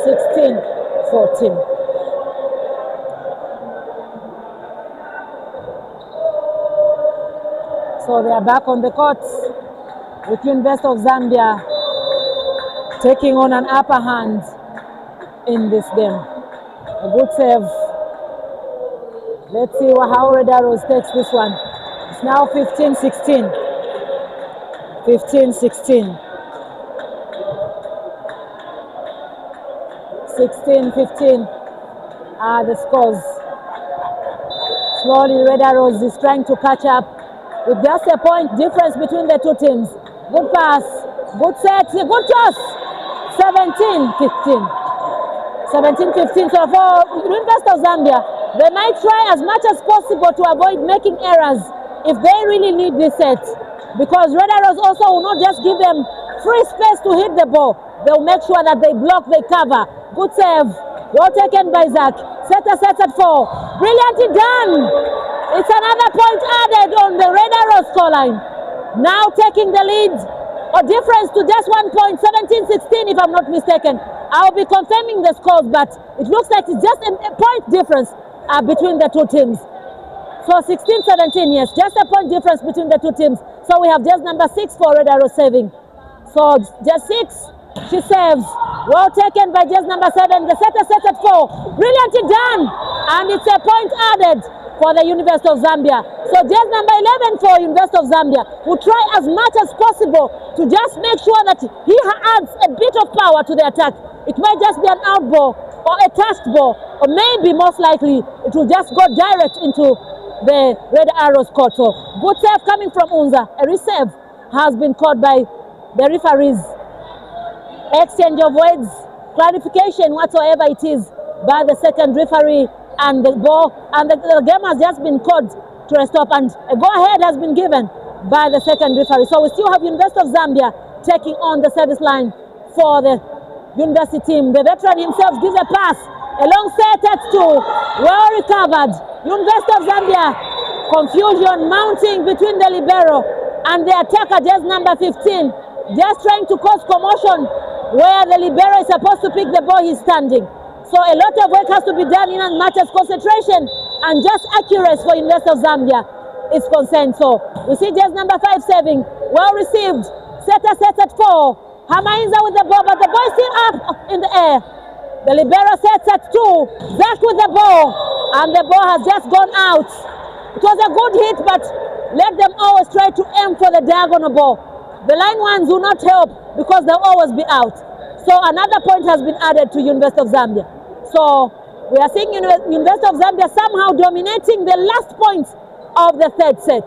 16-14. So they are back on the court with Invest of Zambia taking on an upper hand in this game. A good save. Let's see how Red Arrows takes this one. It's now 15-16. 15-16. 16-15 are the scores. Slowly Red Arrows is trying to catch up with just a point difference between the two teams. Good pass, good set, good toss. 17-15. 17-15. So for Invest of Zambia, they might try as much as possible to avoid making errors if they really need this set, because Red Arrows also will not just give them free space to hit the ball. They'll make sure that they block, they cover. Good save. Well taken by Zach. Setter sets at 4. Brilliantly done. It's another point added on the Red Arrows scoreline. Now taking the lead or difference to just 1 point, 17-16 if I'm not mistaken. I'll be confirming the scores, but it looks like it's just a point difference between the two teams. So 16-17, yes, just a point difference between the two teams. So we have just number 6 for Red Arrow serving. So just 6, she serves. Well taken by just number 7. The setter sets at 4. Brilliantly done, and it's a point added for the University of Zambia. So just number 11 for University of Zambia will try as much as possible to just make sure that he adds a bit of power to the attack. It might just be an out ball or a touched ball, or maybe most likely it will just go direct into the Red Arrows court. So good serve coming from Unza. A reserve has been called by the referees. Exchange of words, clarification whatsoever it is by the second referee, and the ball and the game has just been called to a stop, and a go-ahead has been given by the second referee. So we still have University of Zambia taking on the service line for the University team. The veteran himself gives a pass, a long set at 2, well recovered. University of Zambia, confusion mounting between the libero and the attacker, just number 15, just trying to cause commotion where the libero is supposed to pick the ball. He's standing. So a lot of work has to be done in as much as concentration and just accuracy for University of Zambia is concerned. So we see just number 5 serving, well received. Setter sets at 4. Hamainza with the ball, but the ball is still up in the air. The libero sets at 2. Zach with the ball, and the ball has just gone out. It was a good hit, but let them always try to aim for the diagonal ball. The line ones will not help because they'll always be out. So another point has been added to University of Zambia. So we are seeing University of Zambia somehow dominating the last points of the third set.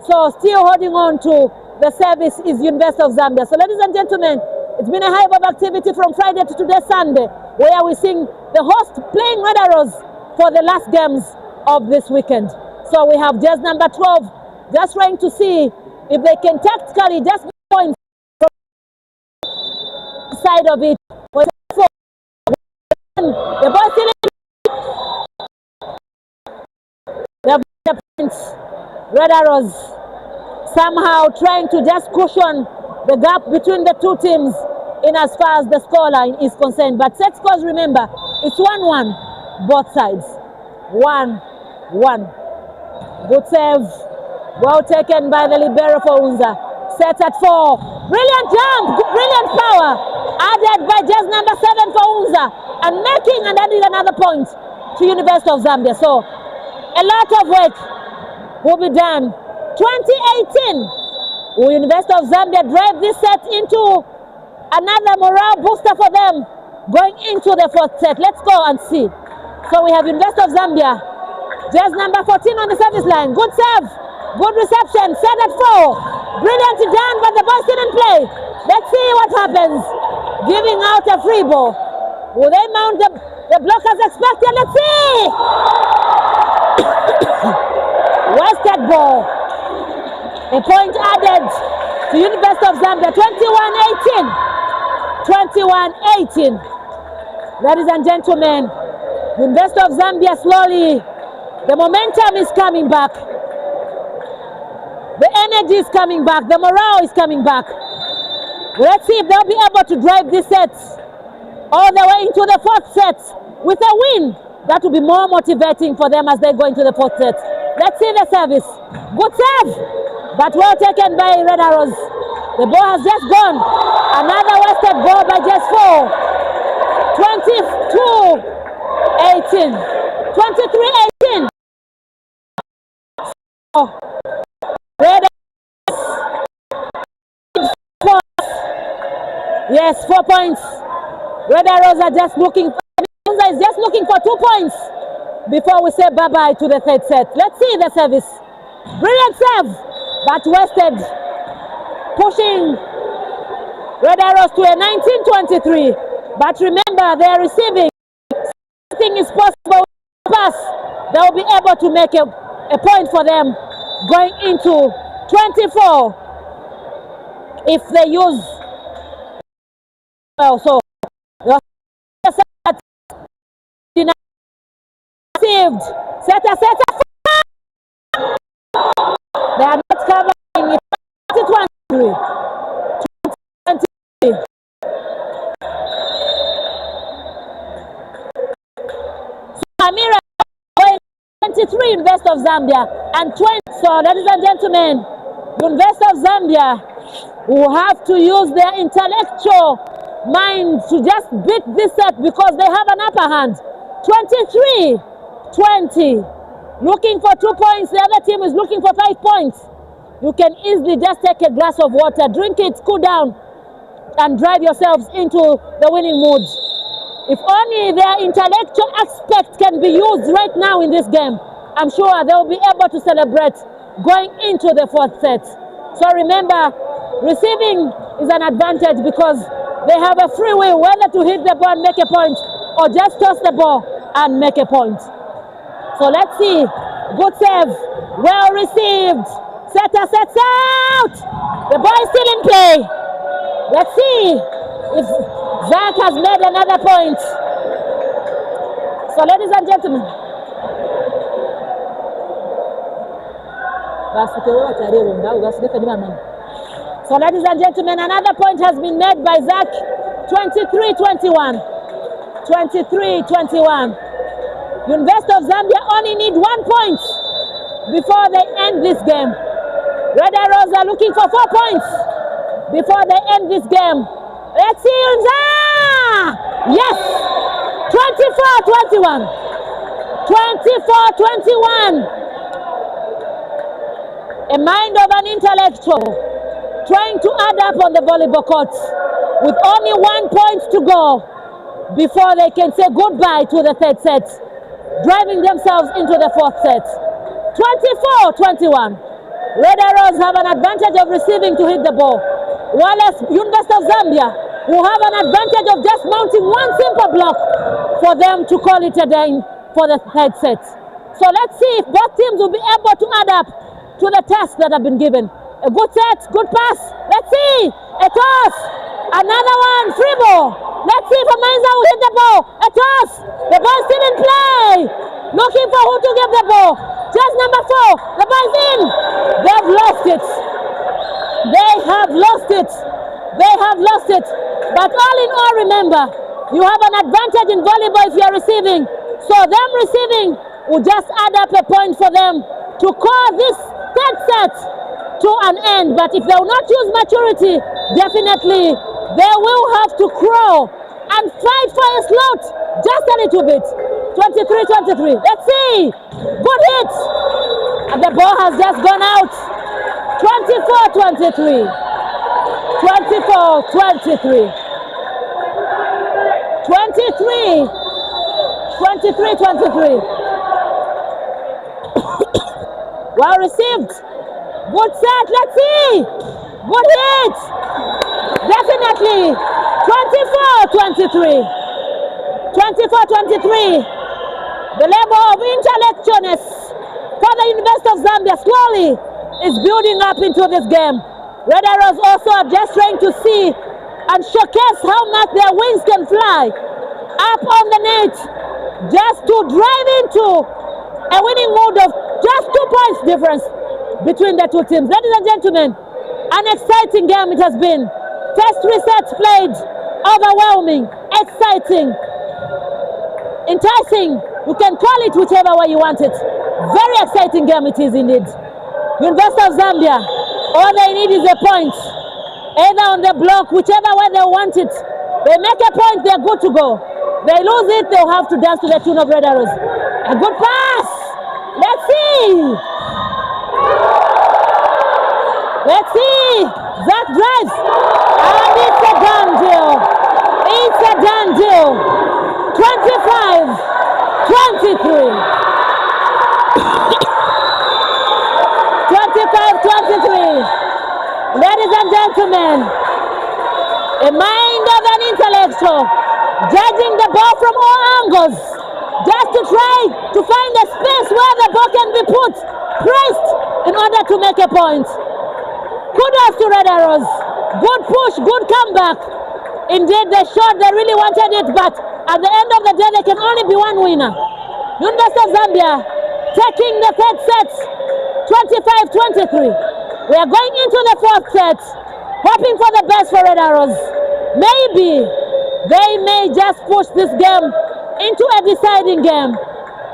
So still holding on to the service is University of Zambia. So ladies and gentlemen, it's been a hive of activity from Friday to today Sunday, where we're seeing the host playing Red Arrows for the last games of this weekend. So we have just number 12, just trying to see if they can tactically just points from the side of it. The ball still the points. Red Arrows somehow trying to just cushion the gap between the two teams in as far as the scoreline is concerned. But set scores, remember, it's 1-1 both sides. 1-1. Good save, well taken by the libero for Unza. Set at 4. Brilliant jump, brilliant power, added by just number 7 for Unza, and making and adding another point to University of Zambia. So a lot of work will be done. 2018, will University of Zambia drive this set into another morale booster for them going into the fourth set? Let's go and see. So we have University of Zambia, just number 14 on the service line. Good serve, good reception, set at 4. Brilliantly done, but the ball still in play. Let's see what happens. Giving out a free ball. Will they mount the block as expected? Let's see. Wasted ball. A point added to University of Zambia. 21-18. 21-18. Ladies and gentlemen, University of Zambia slowly, the momentum is coming back. The energy is coming back. The morale is coming back. Let's see if they'll be able to drive this set all the way into the fourth set with a win. That will be more motivating for them as they go into the fourth set. Let's see the service. Good serve, but well taken by Red Arrows. The ball has just gone. Another wasted ball by just 4. 22-18. 23-18. So, Red Arrows. Yes, 4 points. Red Arrows are just looking. Unza is just looking for 2 points before we say bye-bye to the third set. Let's see the service. Brilliant serve, but wasted. Pushing Red Arrows to a 19-23. But remember, they are receiving. Everything is possible. Pass, they will be able to make a point for them going into 24 if they use well. So received. Setter. They are not covering it. 23. 23 University of Zambia and 20. So ladies and gentlemen, University of Zambia will have to use their intellectual mind to just beat this set because they have an upper hand. 23-20. Looking for 2 points. The other team is looking for 5 points. You can easily just take a glass of water, drink it, cool down, and drive yourselves into the winning mood. If only their intellectual aspect can be used right now in this game, I'm sure they will be able to celebrate going into the fourth set. So remember, receiving is an advantage because they have a free will whether to hit the ball and make a point or just toss the ball and make a point. So let's see. Good save. Well received. Setter sets out. The ball is still in play. Let's see if Zach has made another point. So ladies and gentlemen. So ladies and gentlemen, another point has been made by Zach. 23-21. 23-21. University of Zambia only need 1 point before they end this game. Red Arrows are looking for 4 points before they end this game. Let's see Unza! Yes! 24-21. 24-21. A mind of an intellectual trying to add up on the volleyball court with only 1 point to go before they can say goodbye to the third set, driving themselves into the fourth set. 24-21. Red Arrows have an advantage of receiving to hit the ball, while University of Zambia will have an advantage of just mounting 1 simple block for them to call it a day for the third set. So let's see if both teams will be able to add up to the tasks that have been given. A good set, good pass. Let's see. A toss. Another one. Free ball. Let's see if Amenza will hit the ball. A toss. The ball is still in play. Looking for who to give the ball. Just number 4. The ball is in. They've lost it. They have lost it. They have lost it. But all in all, remember, you have an advantage in volleyball if you're receiving. So them receiving will just add up a point for them to call this third set to an end. But if they will not use maturity, definitely they will have to crawl and fight for a slot just a little bit. 23-23. Let's see. Good hit. And the ball has just gone out. 24-23. 24-23. 23-23. Well received. Good set. Let's see. Good hit. Definitely. 24-23. 24-23. The level of intellectualness for the University of Zambia slowly is building up into this game. Red Arrows also are just trying to see and showcase how much their wings can fly up on the net, just to drive into a winning mood of just 2 points difference between the two teams. Ladies and gentlemen, an exciting game it has been. First 3 sets played, overwhelming, exciting, enticing. You can call it whichever way you want it. Very exciting game it is indeed. University of Zambia, all they need is a point. Either on the block, whichever way they want it. They make a point, they're good to go. They lose it, they'll have to dance to the tune of Red Arrows. A good pass. Let's see. Let's see. Zach drives. And it's a done deal. It's a done deal. 25-23. 25-23. Ladies and gentlemen, a mind of an intellectual, judging the ball from all angles, just to try to find a space where the ball can be put, pressed, in order to make a point. Kudos to Red Arrows. Good push, good comeback. Indeed, they showed they really wanted it, but at the end of the day, there can only be one winner. University of Zambia taking the third set, 25-23. We are going into the fourth set, hoping for the best for Red Arrows. Maybe they may just push this game into a deciding game.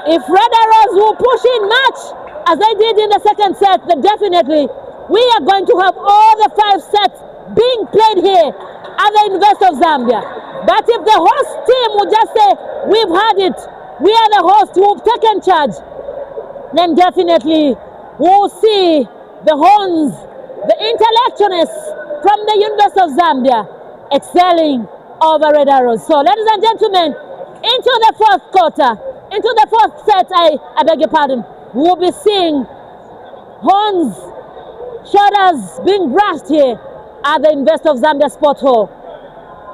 If Red Arrows will push in much as they did in the second set, then definitely we are going to have all the 5 sets being played here at the University of Zambia. But if the host team would just say, we've had it, we are the host, we've taken charge, then definitely we'll see the horns, the intellectualists from the University of Zambia excelling over Red Arrows. So ladies and gentlemen, into the 4th quarter, into the 4th set, I beg your pardon, we'll be seeing horns, shoulders being brushed here at the University of Zambia Sport Hall.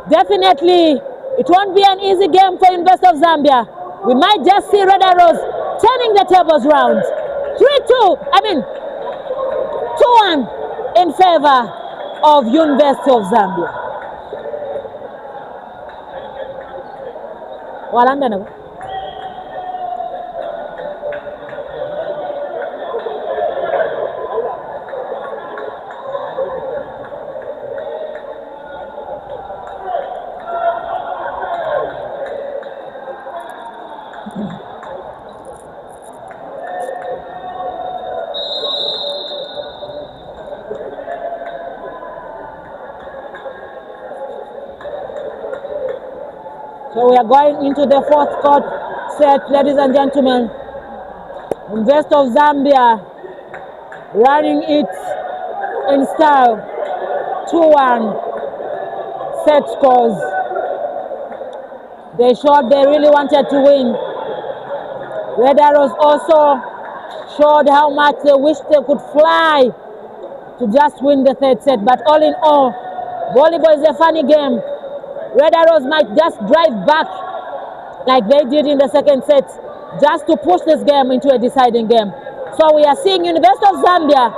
Definitely, it won't be an easy game for University of Zambia. We might just see Red Arrows turning the tables round. 2-1 in favor of University of Zambia. Walanda. So we are going into the 4th court set, ladies and gentlemen. University of Zambia running it in style. 2-1 set scores. They showed they really wanted to win. Red Arrows also showed how much they wished they could fly to just win the 3rd set. But all in all, volleyball is a funny game. Red Arrows might just drive back like they did in the 2nd set just to push this game into a deciding game. So we are seeing University of Zambia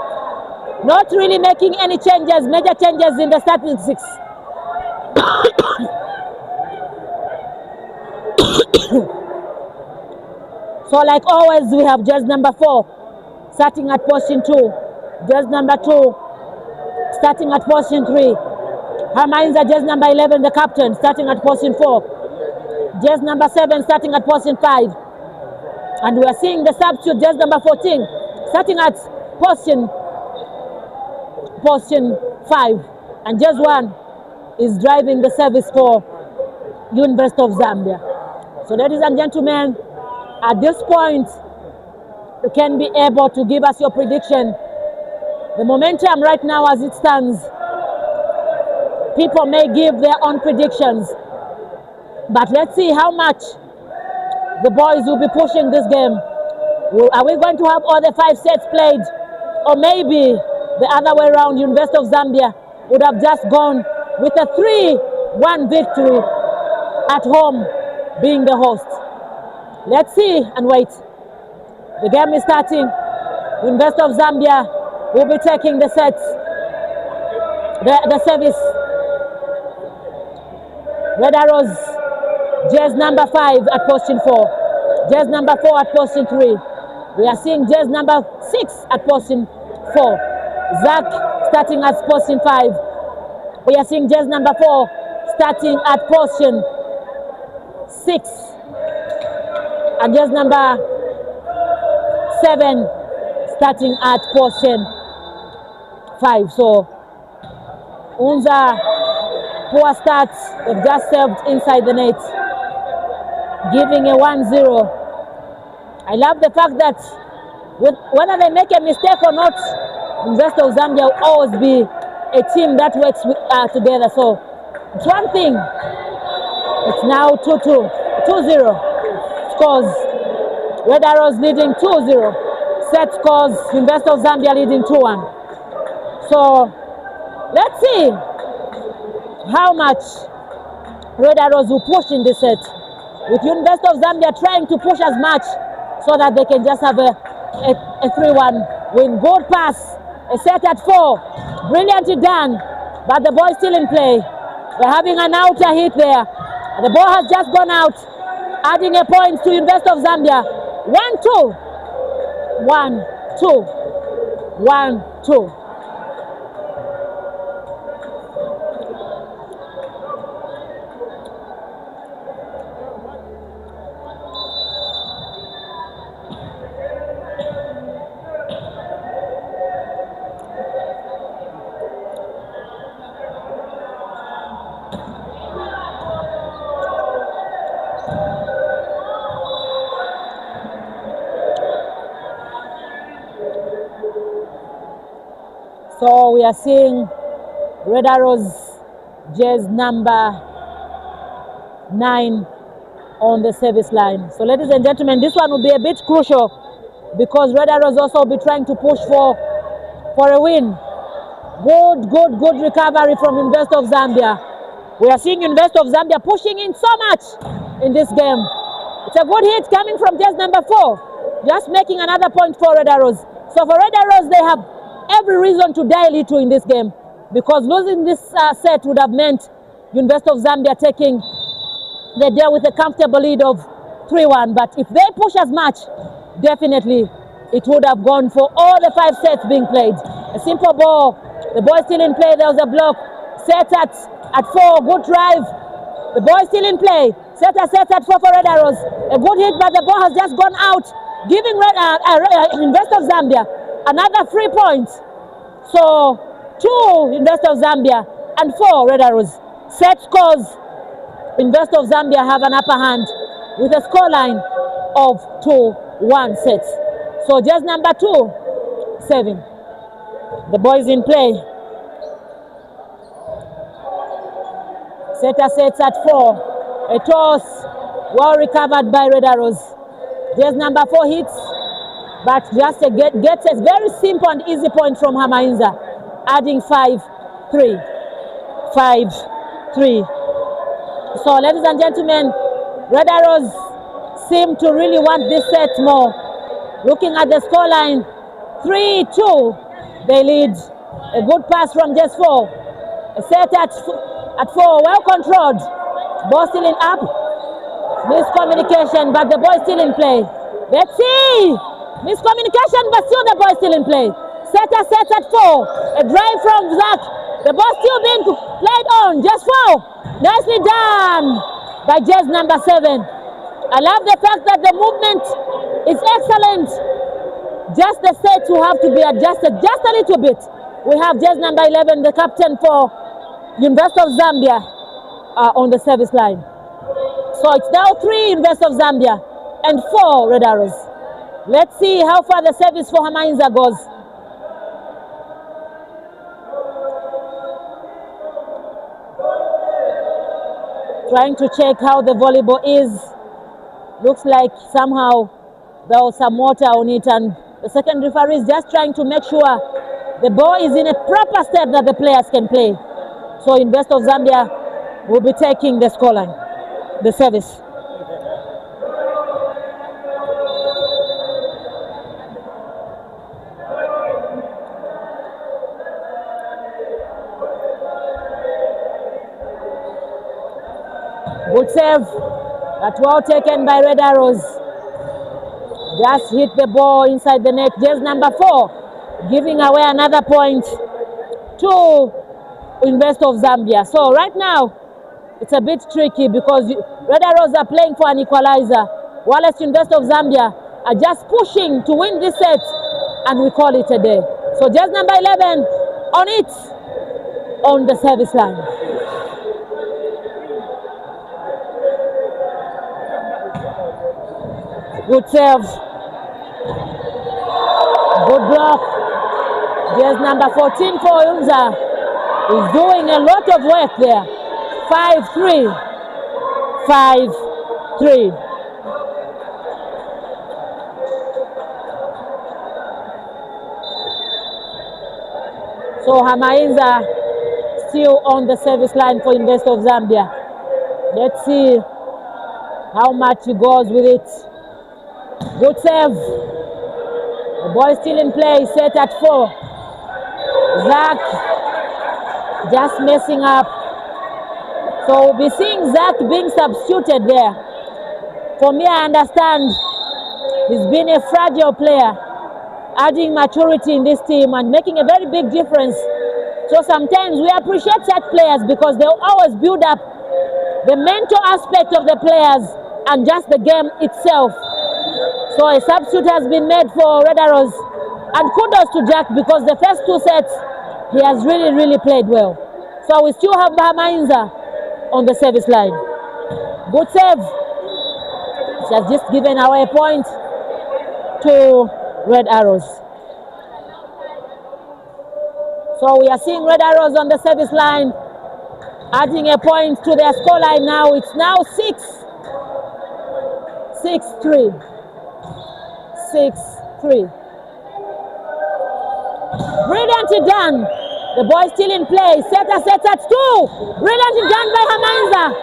not really making any changes, major changes in the starting 6. So like always, we have just number 4 starting at position 2, just number 2 starting at position 3. Hermines just number 11, the captain, starting at position 4. Just number 7 starting at position 5. And we are seeing the substitute, just number 14, starting at position 5. And just 1 is driving the service for University of Zambia. So ladies and gentlemen, at this point, you can be able to give us your prediction. The momentum right now as it stands, people may give their own predictions, but let's see how much the boys will be pushing this game. Are we going to have all the 5 sets played? Or maybe the other way around, University of Zambia would have just gone with a 3-1 victory at home, being the host. Let's see and wait. The game is starting. University of Zambia will be taking the sets, the service. Red Arrows, jazz number 5 at position 4. Jazz number 4 at position 3. We are seeing jazz number 6 at position 4. Zach starting at position 5. We are seeing jazz number 4 starting at position 6. And jazz number 7 starting at position 5. So Unza, poor start, they've just served inside the net, giving a 1-0. I love the fact that whether they make a mistake or not, University of Zambia will always be a team that works together. So it's one thing. It's now 2-0. Scores. Red Arrows leading 2-0. Set scores, University of Zambia leading 2-1. So let's see how much Red Arrows will push in this set, with University of Zambia trying to push as much so that they can just have a 3-1 win. Good pass, a set at 4, brilliantly done, but the ball is still in play. They're having an outer hit there. The ball has just gone out, adding a point to University of Zambia. 1-2, 1-2, 1-2. So we are seeing Red Arrows jersey number 9 on the service line. So ladies and gentlemen, this one will be a bit crucial because Red Arrows also will be trying to push for a win. Good recovery from University of Zambia. We are seeing University of Zambia pushing in so much in this game. It's a good hit coming from jersey number 4, just making another point for Red Arrows. So for Red Arrows, they have every reason to die little in this game because losing this set would have meant University of Zambia taking the day with a comfortable lead of 3-1. But if they push as much, definitely it would have gone for all the 5 sets being played. A simple ball, the ball still in play, there was a block, set at 4, good drive, the ball still in play, set at 4 for Red Arrows, a good hit but the ball has just gone out, giving University of Zambia another 3 points. So 2 University of Zambia and 4 Red Arrows. Set scores, University of Zambia have an upper hand with a scoreline of 2-1 sets. So just number 2, 7. The boys in play. Setter sets at 4. A toss, well recovered by Red Arrows. Just number 4 hits, but just gets a very simple and easy point from Hamainza, adding 5-3. 5-3. So ladies and gentlemen, Red Arrows seem to really want this set more. Looking at the scoreline, 3-2, they lead. A good pass from just 4. A set at 4, well controlled. Ball still in up. Miscommunication, but the ball is still in play. Let's see. Miscommunication, but still the ball is still in play. Setter sets at 4. A drive from Zach. The ball still being played on. Just 4. Nicely done by jersey number 7. I love the fact that the movement is excellent. Just the sets will have to be adjusted just a little bit. We have jersey number 11, the captain for University of Zambia, on the service line. So it's now 3 University of Zambia and 4 Red Arrows. Let's see how far the service for Hamainza goes. Trying to check how the volleyball is. Looks like somehow there was some water on it, and the second referee is just trying to make sure the ball is in a proper state that the players can play. So University of Zambia will be taking the scoreline, the service. Good save, that well taken by Red Arrows. Just hit the ball inside the net. Jersey number 4, giving away another point to University of Zambia. So right now, it's a bit tricky because Red Arrows are playing for an equalizer, whilst University of Zambia are just pushing to win this set, and we call it a day. So jersey number 11 on it, on the service line. Good serve. Good block. Jersey number 14 for Unza is doing a lot of work there. 5-3. 5-3. So Hamainza still on the service line for University of Zambia. Let's see how much he goes with it. Good save. The ball is still in play, set at 4. Zach just messing up. So we'll be seeing Zach being substituted there. For me, I understand he's been a fragile player, adding maturity in this team and making a very big difference. So sometimes we appreciate such players because they always build up the mental aspect of the players and just the game itself. So a substitute has been made for Red Arrows, and kudos to Jack because the first 2 sets he has really played well. So we still have Hamainza on the service line. Good save. She has just given away a point to Red Arrows. So we are seeing Red Arrows on the service line, adding a point to their scoreline now. It's now 6-3. 6-3. Brilliantly done. The ball still in play. Set at 2. Brilliantly done by Hamanza.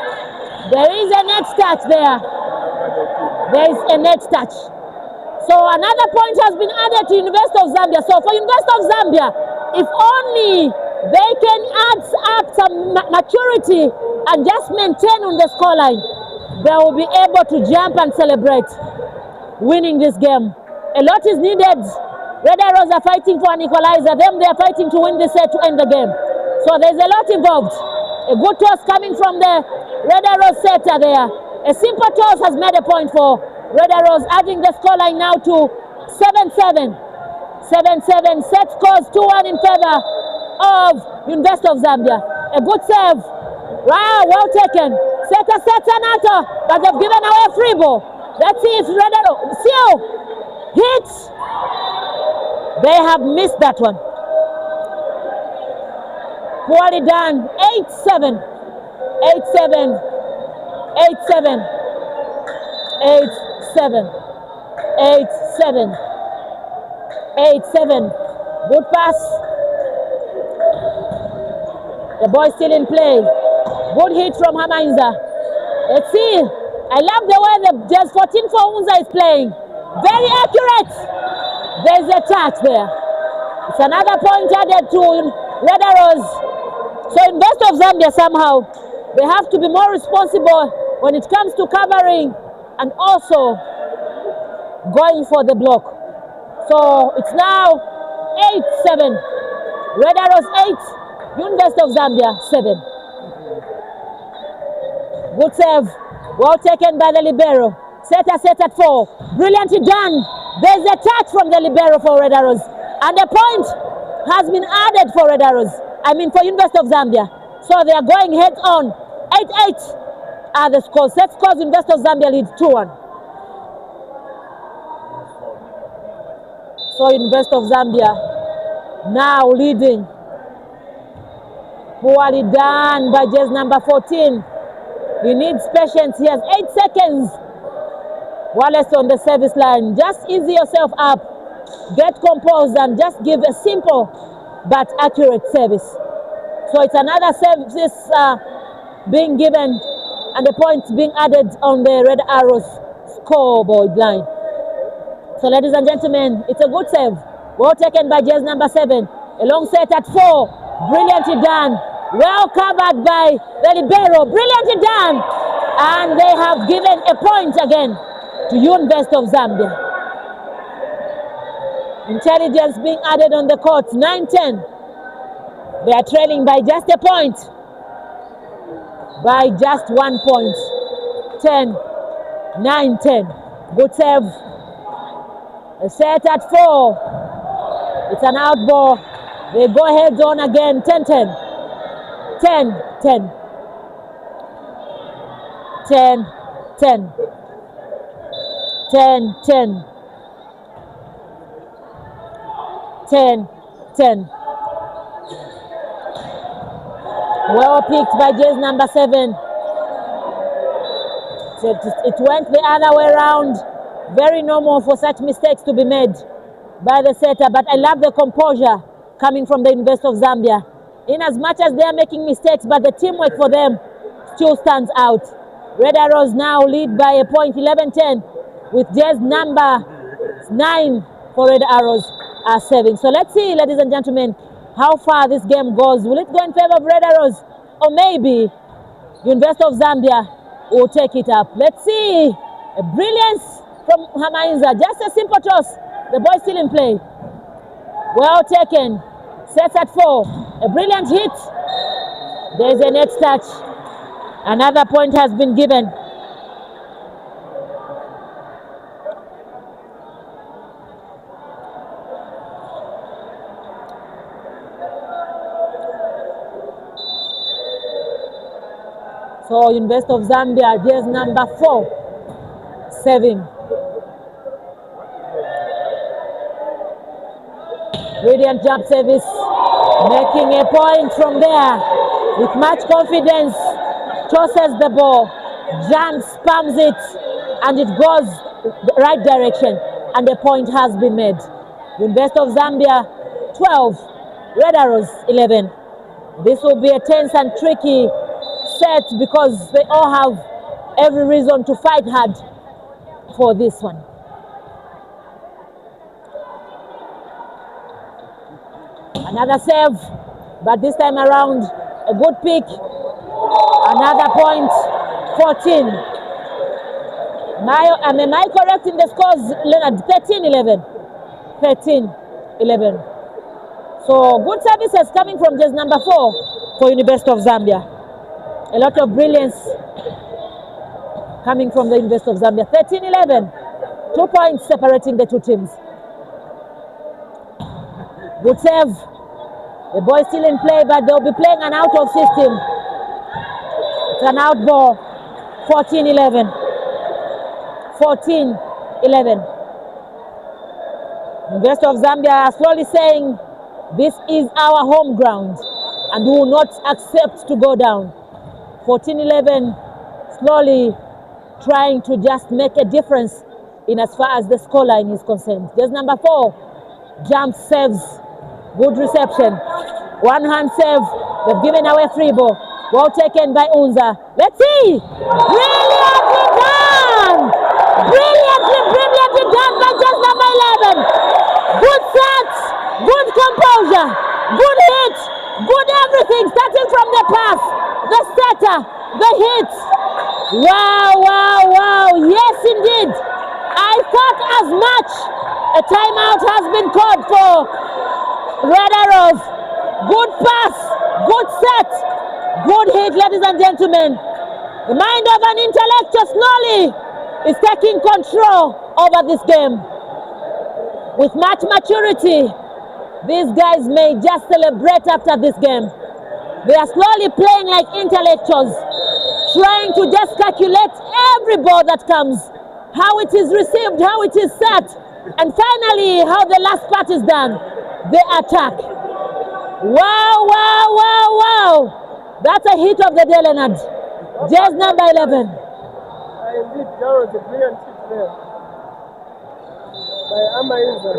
There is a net touch there. There is a net touch. So another point has been added to University of Zambia. So for University of Zambia, if only they can add up some maturity and just maintain on the scoreline, they will be able to jump and celebrate winning this game. A lot is needed. Red Arrows are fighting for an equalizer. Them, they are fighting to win this set to end the game. So there's a lot involved. A good toss coming from the Red Arrows setter there. A simple toss has made a point for Red Arrows, adding the scoreline now to 7-7. 7-7. Set scores 2-1 in favor of University of Zambia. A good save. Wow, well taken. Setter Nato, but they've given away a free ball. Let's see if Red Arrows still hits. They have missed that one. Poorly done. 8-7. 8-7. 8-7. 8-7. 8-7. 8-7. Good pass. The ball still in play. Good hit from Hamanza. Let's see. I love the way the just 14 for Unza is playing. Very accurate. There's a touch there. It's another point added to Red Arrows. So University of Zambia somehow, they have to be more responsible when it comes to covering and also going for the block. So it's now 8-7. Red Arrows 8, University of Zambia 7. Good save. Well taken by the libero. Set at 4. Brilliantly done. There's a touch from the libero for Red Arrows. And a point has been added for Red Arrows. I mean for University of Zambia. So they are going head on. 8-8 are the scores. Set scores University of Zambia lead 2-1. So University of Zambia now leading. Poorly done by just number 14. He needs patience. He has 8 seconds. Wallace on the service line. Just ease yourself up. Get composed and just give a simple but accurate service. So it's another service being given and the points being added on the Red Arrows scoreboard line. So ladies and gentlemen, it's a good save. Well taken by just number 7. A long set at 4. Brilliantly done. Well covered by the libero. Brilliantly done. And they have given a point again to University of Zambia. Intelligence being added on the court. 9-10. They are trailing by just a point. By just 1 point. 9-10. Good save. A set at 4. It's an out ball. They go heads on again. 10-10. 10-10. 10-10. 10-10. 10-10. Well picked by Jay's number 7. So it went the other way around. Very normal for such mistakes to be made by the setter, but I love the composure coming from the University of Zambia. In as much as they are making mistakes, but the teamwork for them still stands out. Red Arrows now lead by a point, 11-10, with Jay's number 9 for Red Arrows are serving. So let's see, ladies and gentlemen, how far this game goes. Will it go in favor of Red Arrows? Or maybe University of Zambia will take it up. Let's see. A brilliance from Hamanza. Just a simple toss. The ball still in play. Well taken. Sets at 4. A brilliant hit. There's a net touch. Another point has been given. So University of Zambia, here's number 4, serving. Brilliant jump service. Making a point from there with much confidence. Tosses the ball, jumps, spams it, and it goes the right direction, and the point has been made. University of Zambia 12, Red Arrows 11. This will be a tense and tricky set because they all have every reason to fight hard for this one. Another save, but this time around a good pick. Another point, 14. Am I correct in the scores, Leonard? 13-11. 13-11. So good services coming from just number 4 for University of Zambia. A lot of brilliance coming from the University of Zambia. 13-11. 2 points separating the two teams. Good save. The ball is still in play, but they'll be playing an out of system. It's an out ball. 14-11. 14-11. University of Zambia are slowly saying, this is our home ground and we will not accept to go down. 14-11, slowly trying to just make a difference in as far as the scoreline is concerned. There's number 4, jump saves, good reception. One hand save, they've given away free ball. Well taken by Unza. Let's see! Brilliantly done! Brilliantly done by just number 11. Good set, good composure, good hit, good everything, starting from the pass, the setter, the hit. Wow, yes indeed. I thought as much. A timeout has been called for Red Arrows. Good pass, good set, good hit, ladies and gentlemen. The mind of an intellectual slowly is taking control over this game. With much maturity, these guys may just celebrate after this game. They are slowly playing like intellectuals, trying to just calculate every ball that comes, how it is received, how it is set, and finally how the last part is done. They attack. Wow. That's a hit of the day, Leonard. Just number 11. Indeed, that was a brilliant hit there by Amaiza.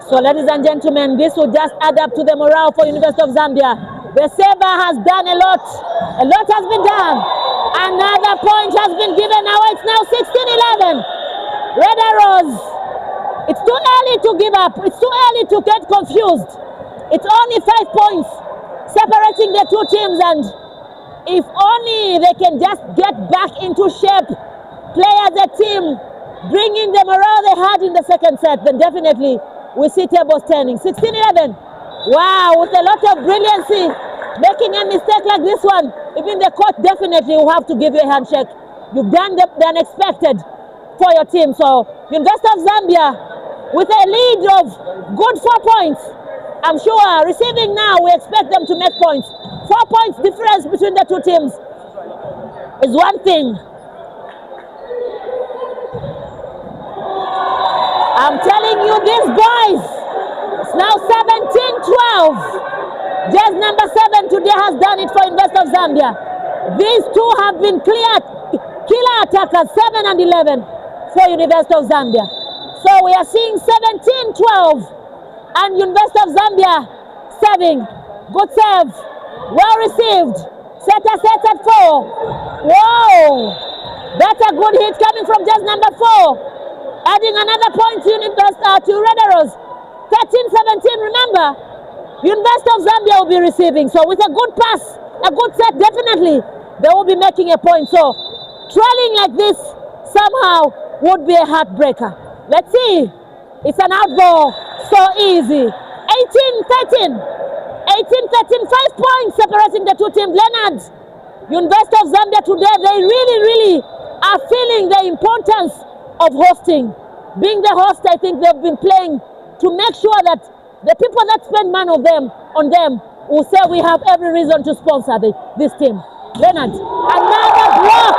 So, ladies and gentlemen, this will just add up to the morale for University of Zambia. The saver has done a lot. A lot has been done. Another point has been given. Now it's now 16-11. Red Arrows. It's too early to give up. It's too early to get confused. It's only 5 points separating the two teams, and if only they can just get back into shape, play as a team, bring in the morale they had in the second set, then definitely we see tables turning. 16-11. Wow, with a lot of brilliancy, making a mistake like this one, even the coach definitely will have to give you a handshake. You've done the unexpected for your team. So, University of Zambia, with a lead of good 4 points, I'm sure receiving now, we expect them to make points. 4 points difference between the two teams is one thing. I'm telling you, these boys, it's now 17-12. Just number 7 today has done it for University of Zambia. These two have been killer attackers, 7 and 11 for University of Zambia. So we are seeing 17-12 and University of Zambia serving. Good serve, well received. Setter set at 4. Whoa, that's a good hit coming from just number 4. Adding another point to Red Arrows. 13-17, remember, University of Zambia will be receiving. So with a good pass, a good set, definitely, they will be making a point. So trailing like this somehow would be a heartbreaker. Let's see. It's an out ball. So easy. 18-13. 18-13, 5 points separating the two teams. Leonard, University of Zambia today, they really are feeling the importance of hosting. Being the host, I think they've been playing to make sure that the people that spend money on them will say we have every reason to sponsor this team. Leonard, another block.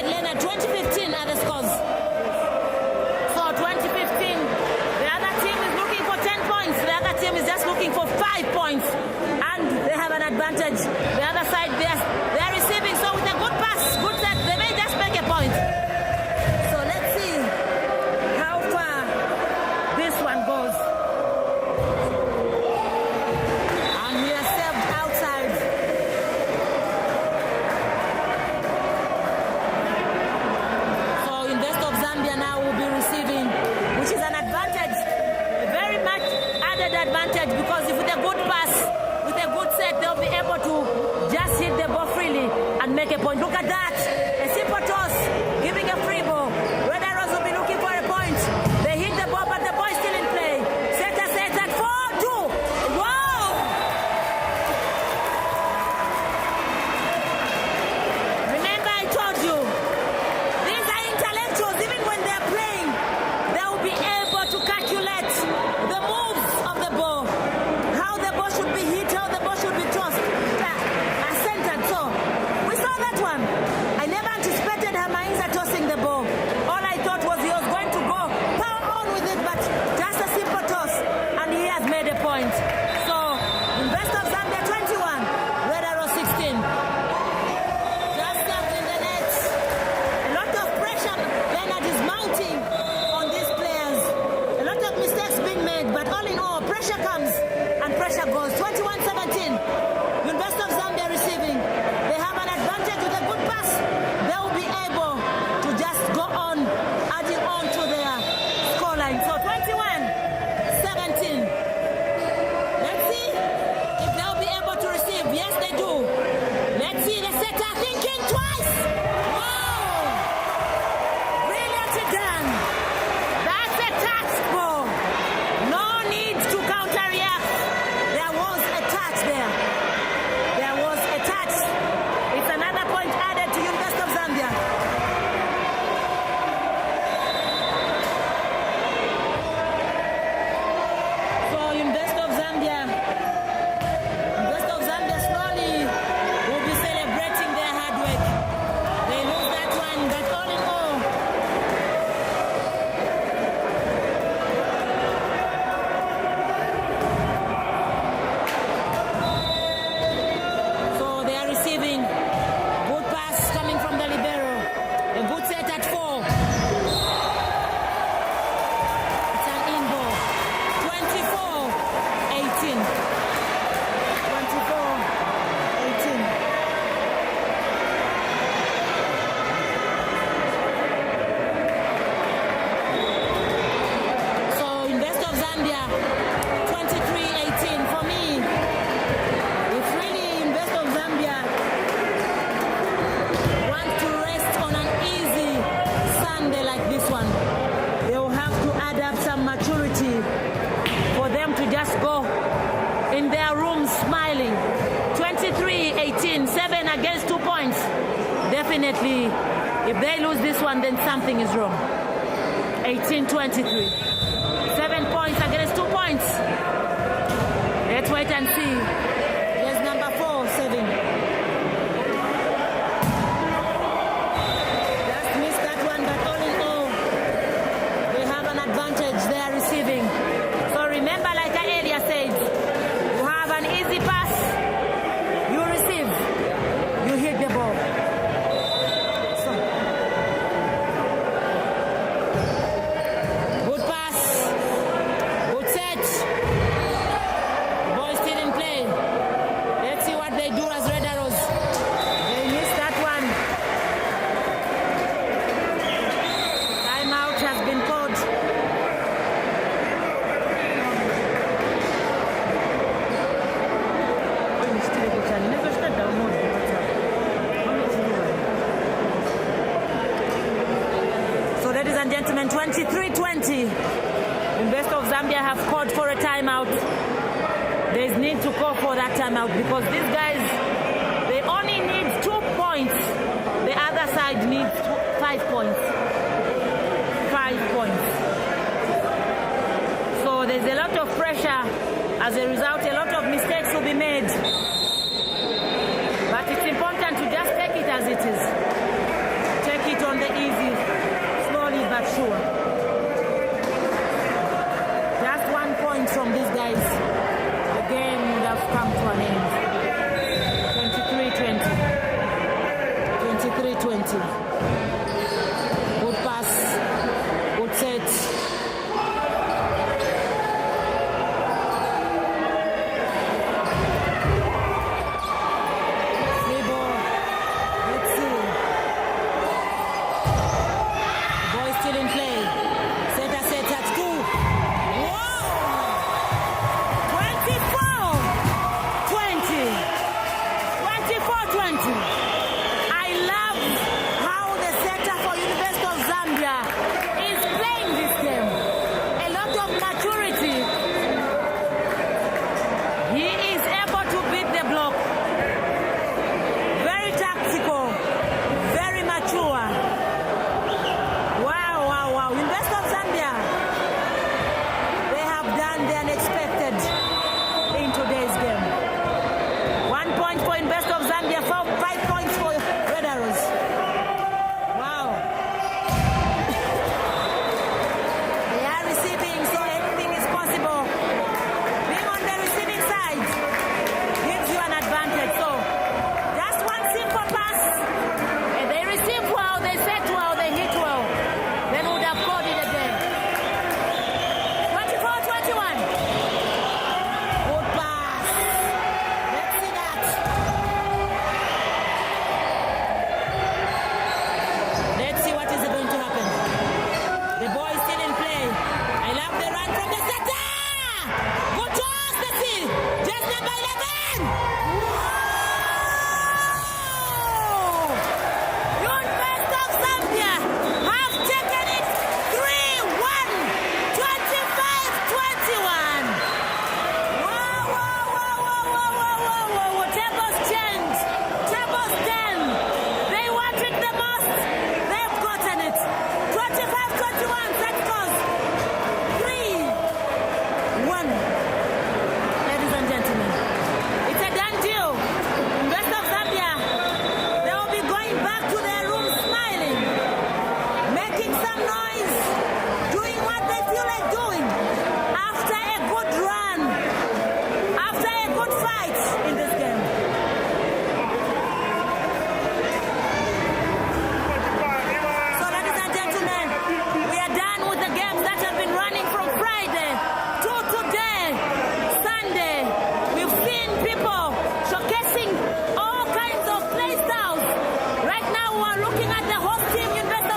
Leonard, 2015 are the scores. So 2015, the other team is looking for 10 points. The other team is just looking for 5 points. And they have an advantage. The other side, they're receiving. So with a good pass, good set, they may just make a point. So let's see how far this one goes. And we are served outside. So Invest of Zambia now will be receiving, which is an advantage, a very much added advantage, because if with a good pass, with a good set, they'll be able to just hit the ball freely and make a point. Look at that, a simple toss, giving a free ball. Red Arrows will be looking for a point. They hit the ball, but the ball is still in play. Setter sets at 4-2. Wow! Remember I told you, these are intellectuals. Even when they're playing, they will be able to calculate the moves of the ball, how the ball should be hit, how the ball should be tossed, centered. So we saw that one. I never anticipated Hamainza tossing the ball. All I thought was he was going to go power on with it, but just a simple toss, and he has made a point. So Invest of Zambia 21, Red Arrow 16. Just served in the net. A lot of pressure Leonard is mounting on these players. A lot of mistakes being made, but all in all, pressure comes and pressure goes. 21-17. Invest of Zambia receiving. They have an advantage with a good pass. They will be able to just go on, adding on to their scoreline. So 21-17. Let's see if they'll be able to receive. Yes, they do. Let's see the setter thinking twice. Wow! Brilliantly done. That's a touch ball. No need to counter-react. There was a touch there. There was a touch. It's another point added to Invest of Zambia. So Invest of Zambia slowly will be celebrating their hard work. They lose that one, but all in all, so they are receiving. Good pass coming from the libero. A good set at 4. It's an in ball. 24-18. 24-18. So Invest of Zambia 23-18. For me, if really Invest of Zambia want to rest on an easy Sunday like this one, they will have to add up some maturity for them to just go in their rooms smiling. 23-18, 7 against 2 points. Definitely, if they lose this one, then something is wrong. 18-23, 7 points against 2 points. Let's wait and see. Here's number 4 serving. Just missed that one, but all in all, they have an advantage. They are receiving. So remember, like I earlier said, you have an easy pass, you receive, you hit the ball. So, good pass, good set. The ball is still in play. Let's see what they do as Red Arrows. They missed that one. Timeout has been called. So ladies and gentlemen, 23-20. Invest of Zambia have called for a timeout. There's need to call for that timeout because these guys, they only need 2 points. The other side needs 5 points. 5 points. So there's a lot of pressure. As a result, a lot of mistakes will be made. But it's important to just take it as it is. Take it Good pass. Good set. Free ball. Let's see. Boy still in play. Center set at 2. Wow! 24-20. I love how the setter for University of Zambia is playing this game. A lot of maturity. He is able to beat the block. Very tactical. Very mature. Wow, wow, wow. University of Zambia, they have done the unexpected in today's game. 1 point for University of Zambia, 5 points for Red Arrows. Wow. They are receiving, so anything is possible. Being on the receiving side gives you an advantage. So, just one simple pass. And they receive well, they set well, they hit well. Then would have called it again. 24-21. Good pass. Let's see that. Let's see what is going to happen. The ball is still in play. I love the run from the center. Good toss, let's see. Just number 11. Wow! University of Zambia have taken it 3-1. 25-21. Wow, wow, wow, wow, wow, wow, wow, wow. Tables change. Tables turn. They want it the most. They've gotten it. 25-21. That goes 3-1. Ladies and gentlemen, it's a done deal. University of Zambia, they will be going back to their room smiling, making some noise, doing what they feel like doing after a good run, after a good fight in this game. So, ladies and gentlemen, we are done with the games that have been running from Friday to today, Sunday. We've seen people showcasing all kinds of play styles. Right now, we are looking at the host team, University of